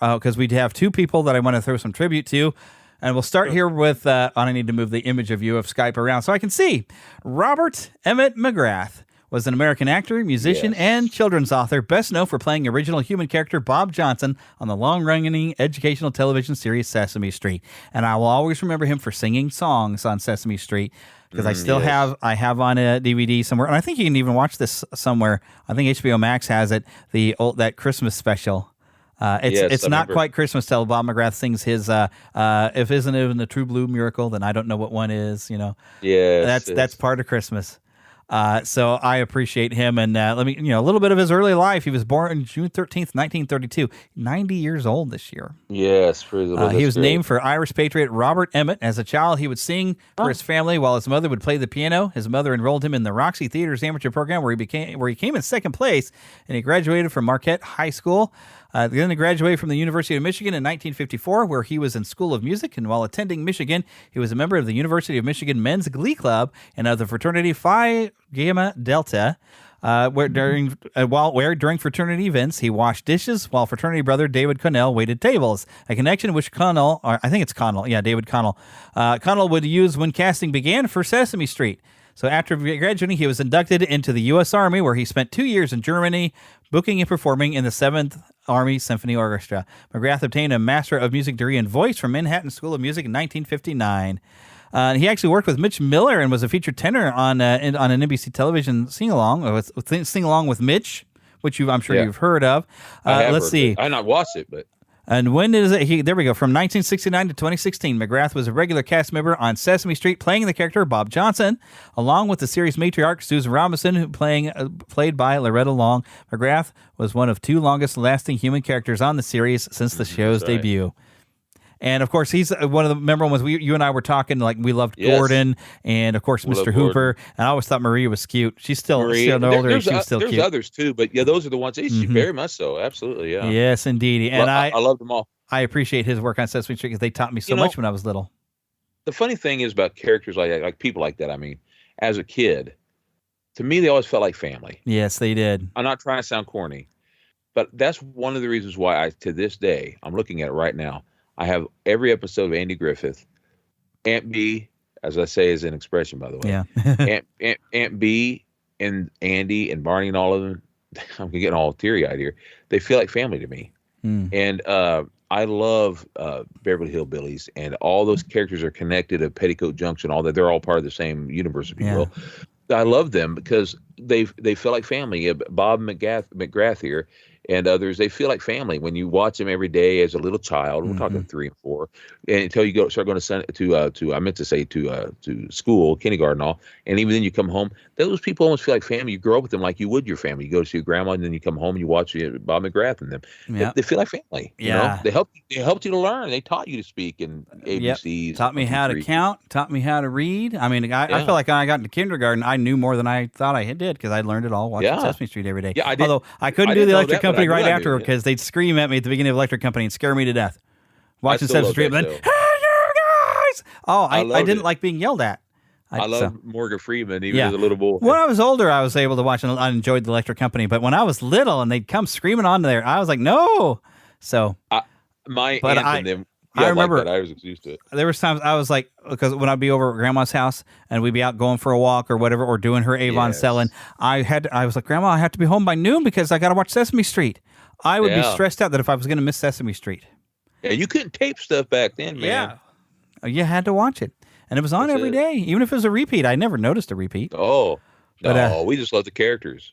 Because we have two people that I want to throw some tribute to. And we'll start here with, I need to move the image of you of Skype around so I can see. Robert Emmett McGrath was an American actor, musician, and children's author, best known for playing original human character Bob Johnson on the long-running educational television series Sesame Street. And I will always remember him for singing songs on Sesame Street, because I still have on a DVD somewhere, and I think you can even watch this somewhere. I think HBO Max has it, that Christmas special. It's not quite Christmas till Bob McGrath sings his if isn't it a true blue miracle, then I don't know what one is, that's part of Christmas. So I appreciate him, and let me, a little bit of his early life. He was born June 13th, 1932, 90 years old this year. Yes, he was named for Irish patriot Robert Emmett. As a child, he would sing for his family while his mother would play the piano. His mother enrolled him in the Roxy Theater's amateur program, where he came in second place, and he graduated from Marquette High School. Then he graduated from the University of Michigan in 1954, where he was in School of Music. And while attending Michigan, he was a member of the University of Michigan Men's Glee Club and of the fraternity Phi Gamma Delta. Where during fraternity events, he washed dishes while fraternity brother David Connell waited tables. A connection which David Connell would use when casting began for Sesame Street. So after graduating, he was inducted into the U.S. Army, where he spent 2 years in Germany, booking and performing in the 7th Army Symphony Orchestra. McGrath obtained a Master of Music degree in voice from Manhattan School of Music in 1959. He actually worked with Mitch Miller and was a featured tenor on an NBC television sing-along with Mitch, which I'm sure you've heard of. Let's see. I not watched it, but... And when is it? There we go. From 1969 to 2016, McGrath was a regular cast member on Sesame Street, playing the character Bob Johnson, along with the series matriarch Susan Robinson, who played by Loretta Long. McGrath was one of 2 longest-lasting human characters on the series since the show's debut. And, of course, he's one of the memorable ones. You and I were talking, like, we loved Gordon and, of course, Mr. Hooper. And I always thought Maria was cute. She's still older. She was still cute. There's others, too. But, yeah, those are the ones. Very much so. Absolutely, yeah. Yes, indeed. And I love them all. I appreciate his work on Sesame Street because they taught me so much when I was little. The funny thing is about characters like that, like people like that, I mean, as a kid, to me, they always felt like family. Yes, they did. I'm not trying to sound corny, but that's one of the reasons why to this day, I'm looking at it right now, I have every episode of Andy Griffith. Aunt B, as I say, is an expression, by the way. Yeah. Aunt B and Andy and Barney and all of them, I'm getting all teary-eyed here. They feel like family to me. And I love Beverly Hillbillies, and all those characters are connected to Petticoat Junction, all that. They're all part of the same universe, if you will. I love them because they feel like family. Bob McGrath here and others, they feel like family when you watch them every day as a little child. We're talking 3 and 4, and until you start going to school, kindergarten, and all, and even then you come home. Those people almost feel like family. You grow up with them like you would your family. You go to see your grandma, and then you come home and you watch Bob McGrath and them. They feel like family. You know? They helped you to learn. They taught you to speak and ABCs. Taught me how to count. Taught me how to read. I mean, I feel like when I got into kindergarten, I knew more than I thought I did because I learned it all watching Sesame Street every day. Yeah, I did. Although I couldn't do the Electric Company right after because they'd scream at me at the beginning of Electric Company and scare me to death. Watching Sesame Street, and then, hey, you guys! Oh, I didn't like being yelled at. I love Morgan Freeman, even as a little boy. When I was older, I was able to watch, and I enjoyed the Electric Company. But when I was little and they'd come screaming on there, I was like, no. So, I remember I was used to it. There was times I was like, because when I'd be over at Grandma's house and we'd be out going for a walk or whatever, or doing her Avon selling, I was like, Grandma, I have to be home by noon because I got to watch Sesame Street. I would be stressed out that if I was going to miss Sesame Street. Yeah, you couldn't tape stuff back then, man. Yeah, you had to watch it, and it was on every day, even if it was a repeat. I never noticed a repeat. Oh, no, we just love the characters.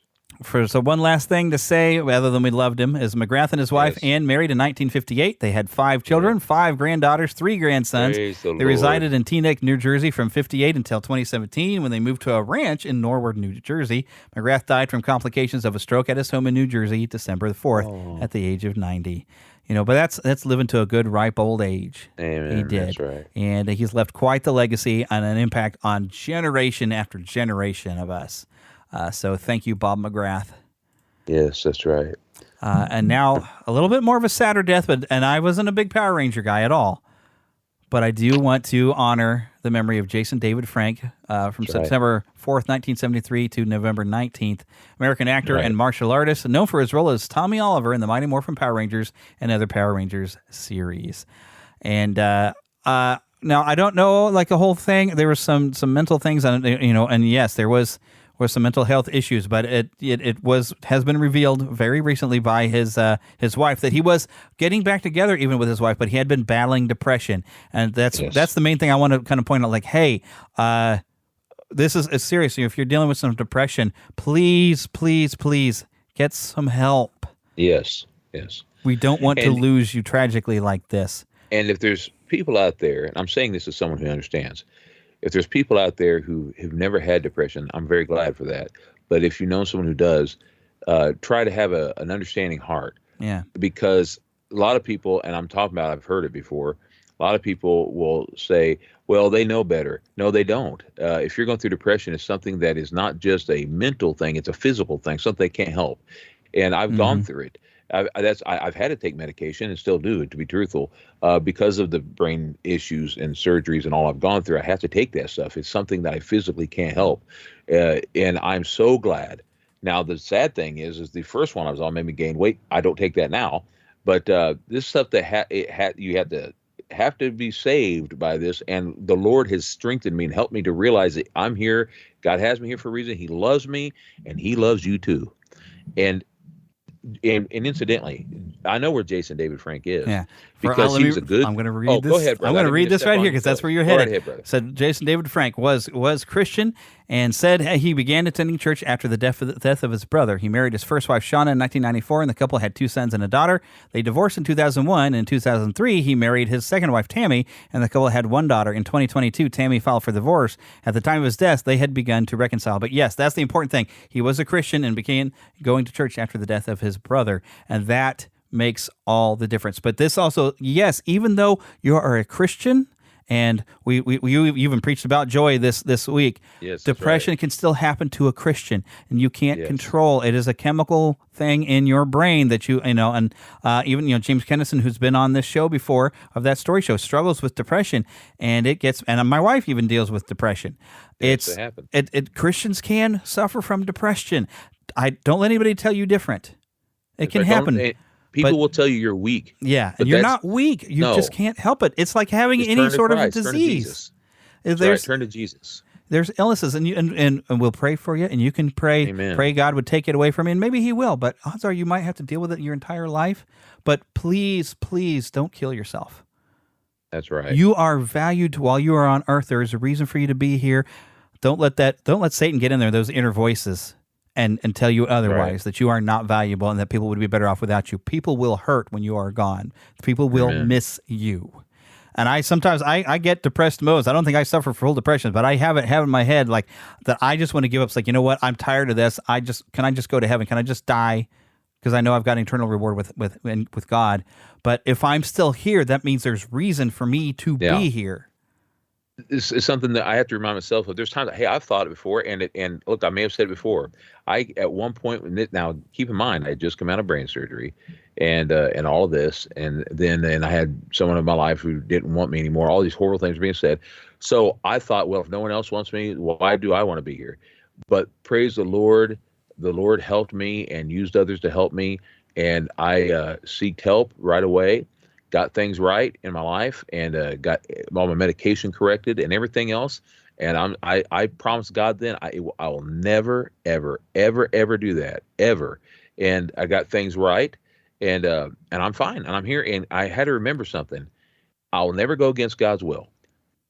So one last thing to say, other than we loved him, is McGrath and his wife Ann married in 1958. They had 5 children, 5 granddaughters, 3 grandsons. They resided in Teaneck, New Jersey from 58 until 2017 when they moved to a ranch in Norwood, New Jersey. McGrath died from complications of a stroke at his home in New Jersey, December the 4th, at the age of 90. You know, but that's living to a good, ripe old age. Amen. He did. That's right. And he's left quite the legacy and an impact on generation after generation of us. So thank you, Bob McGrath. Yes, that's right. And now a little bit more of a sadder death, and I wasn't a big Power Ranger guy at all. But I do want to honor the memory of Jason David Frank from September 4th, 1973 to November 19th. American actor and martial artist, known for his role as Tommy Oliver in the Mighty Morphin Power Rangers and other Power Rangers series. And now I don't know like the whole thing. There was some mental things, and yes, there was some mental health issues, but it has been revealed very recently by his wife that he was getting back together even with his wife, but he had been battling depression, and that's the main thing I want to kind of point out. Like, hey, this is serious. If you're dealing with some depression, please get some help. Yes. We don't want to lose you tragically like this. And if there's people out there, and I'm saying this as someone who understands. If there's people out there who have never had depression, I'm very glad for that. But if you know someone who does, try to have an understanding heart. Yeah. Because a lot of people, and I'm talking about, I've heard it before, a lot of people will say, well, they know better. No, they don't. If you're going through depression, it's something that is not just a mental thing. It's a physical thing, something they can't help. And I've gone through it. I've had to take medication and still do it, to be truthful, because of the brain issues and surgeries and all I've gone through. I have to take that stuff. It's something that I physically can't help. And I'm so glad. Now, the sad thing is the first one I was on made me gain weight. I don't take that now. But this stuff that you have to be saved by this. And the Lord has strengthened me and helped me to realize that I'm here. God has me here for a reason. He loves me, and he loves you too. And incidentally, I know where Jason David Frank is. Yeah, because he's a good. I'm going to read this. Go ahead, brother. I'm going to read this right here because that's where you're headed. Right ahead, brother. So Jason David Frank was Christian and said he began attending church after the death of his brother. He married his first wife, Shauna, in 1994, and the couple had 2 sons and a daughter. They divorced in 2001, and in 2003, he married his second wife, Tammy, and the couple had 1 daughter. In 2022, Tammy filed for divorce. At the time of his death, they had begun to reconcile. But yes, that's the important thing. He was a Christian and began going to church after the death of his brother, and that makes all the difference. But this also, yes, even though you are a Christian, and we even preached about joy this week. Yes, depression can still happen to a Christian, and you can't control. It is a chemical thing in your brain that and even James Kennison, who's been on this show before of that story show, struggles with depression, and my wife even deals with depression. It happens. Christians can suffer from depression. I don't let anybody tell you different. It can happen. People will tell you you're weak. Yeah, and you're not weak. You just can't help it. It's like having any sort of disease. Turn to Jesus. There's illnesses, and we'll pray for you, and you can pray. Amen. Pray God would take it away from you, and maybe He will. But odds are you might have to deal with it your entire life. But please, please don't kill yourself. That's right. You are valued while you are on earth. There is a reason for you to be here. Don't let Satan get in there. Those inner voices. And tell you otherwise, that you are not valuable and that people would be better off without you. People will hurt when you are gone. People will miss you. And I sometimes get depressed modes. I don't think I suffer from full depression, but I have in my head like that I just want to give up. It's like, you know what? I'm tired of this. Can I just go to heaven? Can I just die? Because I know I've got an eternal reward with God. But if I'm still here, that means there's reason for me to be here. It's something that I have to remind myself of. There's times, hey, I've thought it before, and look, I may have said it before. At one point, now keep in mind, I had just come out of brain surgery, and all of this, and then I had someone in my life who didn't want me anymore. All these horrible things being said. So I thought, well, if no one else wants me, why do I want to be here? But praise the Lord helped me and used others to help me, and I seeked help right away. Got things right in my life, and got all my medication corrected and everything else. And I promised God then I will never, ever, ever, ever do that ever. And I got things right, and I'm fine, and I'm here. And I had to remember something: I'll never go against God's will,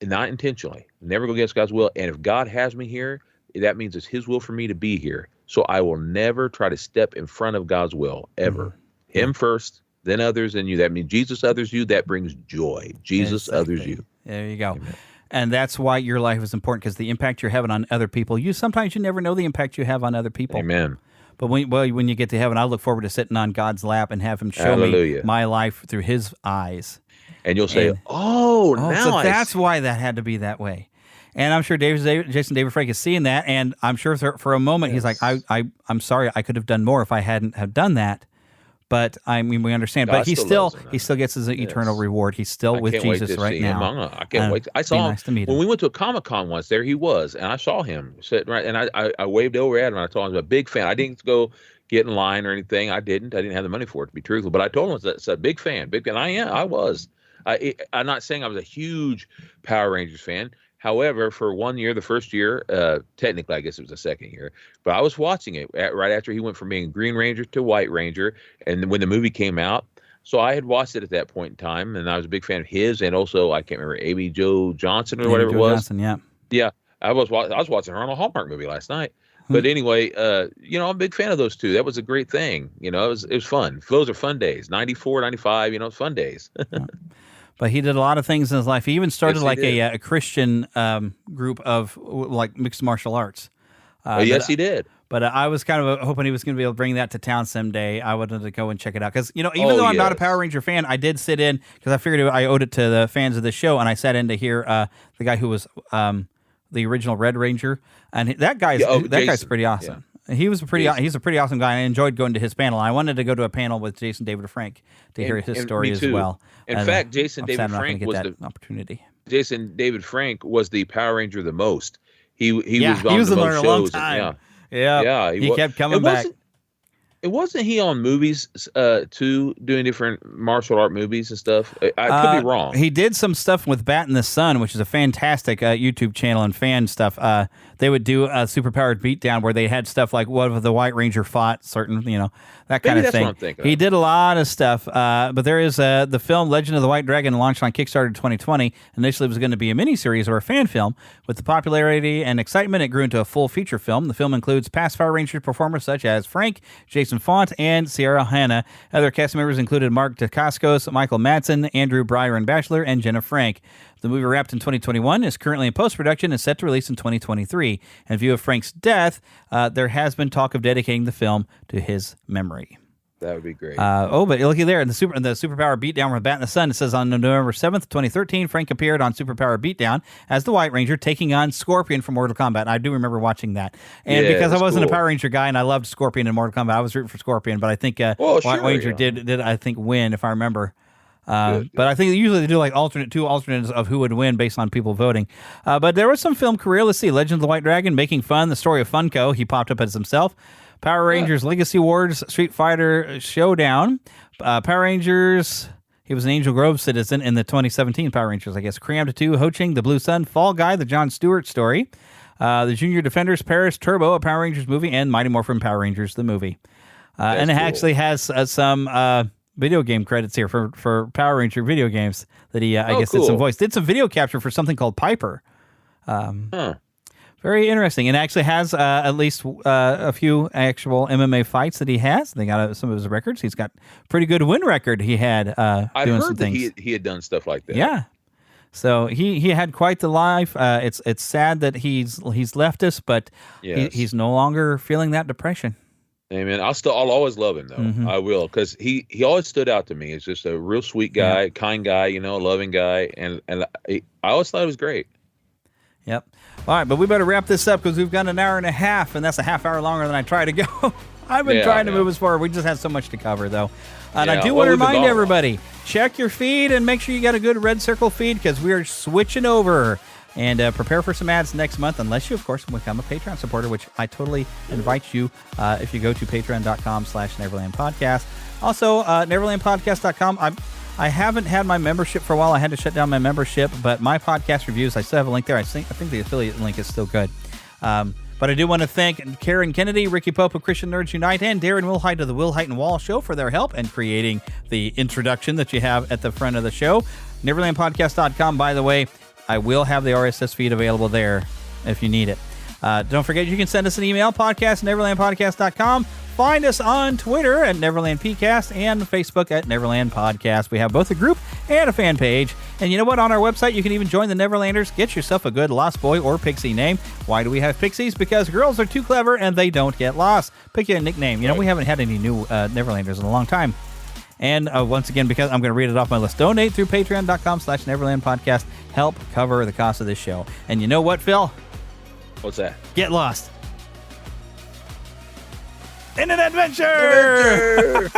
not intentionally. Never go against God's will. And if God has me here, that means it's His will for me to be here. So I will never try to step in front of God's will ever. Mm-hmm. Him first. Then others, and you. That means Jesus others you. That brings joy. Jesus others you. There you go. Amen. And that's why your life is important, because the impact you're having on other people. Sometimes you never know the impact you have on other people. Amen. But when you get to heaven, I look forward to sitting on God's lap and have Him show me my life through His eyes. And you'll say, "Oh, now so that's why that had to be that way." And I'm sure Jason David Frank is seeing that, and I'm sure for a moment he's like, "I'm sorry, I could have done more if I hadn't have done that." But I mean, we understand. God, but he still gets his eternal reward. He's still with Jesus right now. I can't wait. I saw him nice to meet when we went to a Comic-Con once. There he was, and I saw him sitting right. And I waved over at him, and I told him I was a big fan. I didn't go get in line or anything. I didn't have the money for it, to be truthful. But I told him it's a big fan. I was. I'm not saying I was a huge Power Rangers fan. However, for 1 year, the first year, technically, I guess it was the second year, but I was watching it right after he went from being Green Ranger to White Ranger, and when the movie came out, so I had watched it at that point in time, and I was a big fan of his, and also, I can't remember, Amy Jo Johnson or whatever it was. Johnson, yeah. Yeah, I was watching her on a Hallmark movie last night. But anyway, I'm a big fan of those two. That was a great thing. It was fun. Those are fun days. 94, 95, fun days. But he did a lot of things in his life. He even started a Christian group of like mixed martial arts. Yes, he did. But I was kind of hoping he was going to be able to bring that to town someday. I wanted to go and check it out. Because, even though I'm not a Power Ranger fan, I did sit in because I figured I owed it to the fans of the show. And I sat in to hear the guy who was the original Red Ranger. And that guy's pretty awesome. Yeah. He's a pretty awesome guy. And I enjoyed going to his panel. I wanted to go to a panel with Jason David Frank to hear his story as well. In fact, Jason David Frank was the opportunity. Jason David Frank was the Power Ranger the most. He was in there a long time. Yeah. He kept coming back. Wasn't he on movies too, doing different martial art movies and stuff? I could be wrong. He did some stuff with Bat in the Sun, which is a fantastic YouTube channel and fan stuff. they would do a superpowered beatdown where they had stuff like what the White Ranger fought, certain, that kind of Maybe that's thing. what I'm thinking He of. did a lot of stuff, but there is the film Legend of the White Dragon launched on Kickstarter in 2020. Initially, it was going to be a miniseries or a fan film. With the popularity and excitement, it grew into a full feature film. The film includes past Power Rangers performers such as Frank, Jason Font, and Sierra Hanna. Other cast members included Mark Dacascos, Michael Madsen, Andrew Byron Batchelor, and Jenna Frank. The movie wrapped in 2021, is currently in post-production, and set to release in 2023. In view of Frank's death, there has been talk of dedicating the film to his memory. That would be great. But looky there, in the Superpower Beatdown with Bat in the Sun, it says on November 7th, 2013, Frank appeared on Superpower Beatdown as the White Ranger, taking on Scorpion from Mortal Kombat. And I do remember watching that. And because I wasn't a Power Ranger guy and I loved Scorpion in Mortal Kombat, I was rooting for Scorpion. But I think White Ranger did I think win, if I remember. But I think usually they do like two alternates of who would win based on people voting. But there was some film career. Let's see, Legend of the White Dragon, Making Fun, The Story of Funko. He popped up as himself. Power Rangers Legacy Wars, Street Fighter Showdown, Power Rangers. He was an Angel Grove citizen in the 2017 Power Rangers, I guess. Crammed 2, Ho Ching, The Blue Sun, Fall Guy, the Jon Stewart story, the Junior Defenders, Paris Turbo, a Power Rangers movie, and Mighty Morphin Power Rangers, the movie. And it actually has some video game credits here for Power Ranger video games that he, I guess, did some voice. Did some video capture for something called Piper. Very interesting. And actually has at least a few actual MMA fights that he has. They got some of his records. He's got a pretty good win record he had doing some things. He had done stuff like that. Yeah. So he had quite the life. It's sad that he's left us, but he's no longer feeling that depression. Amen. I'll always love him though. Mm-hmm. I will, because he always stood out to me. He's just a real sweet guy, kind guy, loving guy, and I always thought it was great. Yep. All right, but we better wrap this up because we've got an hour and a half, and that's a half hour longer than I try to go. I've been trying to move us forward. We just had so much to cover, though. And I do want to remind everybody, check your feed and make sure you got a good red circle feed because we are switching over. And prepare for some ads next month, unless you, of course, become a Patreon supporter, which I totally invite you if you go to patreon.com/Neverland Podcast. Also, neverlandpodcast.com. I haven't had my membership for a while. I had to shut down my membership, but my podcast reviews, I still have a link there. I think the affiliate link is still good. But I do want to thank Karen Kennedy, Ricky Pope of Christian Nerds Unite, and Darren Wilhite of the Wilhite and Wall Show for their help in creating the introduction that you have at the front of the show. NeverlandPodcast.com, by the way. I will have the RSS feed available there if you need it. Don't forget, you can send us an email, podcast@neverlandpodcast.com. Find us on Twitter at NeverlandPcast and Facebook at Neverland Podcast. We have both a group and a fan page. And you know what? On our website, you can even join the Neverlanders. Get yourself a good Lost Boy or Pixie name. Why do we have Pixies? Because girls are too clever and they don't get lost. Pick you a nickname. We haven't had any new Neverlanders in a long time. And once again, because I'm going to read it off my list, donate through patreon.com/Neverland Podcast. Help cover the cost of this show. And you know what, Phil? What's that? Get lost in an adventure!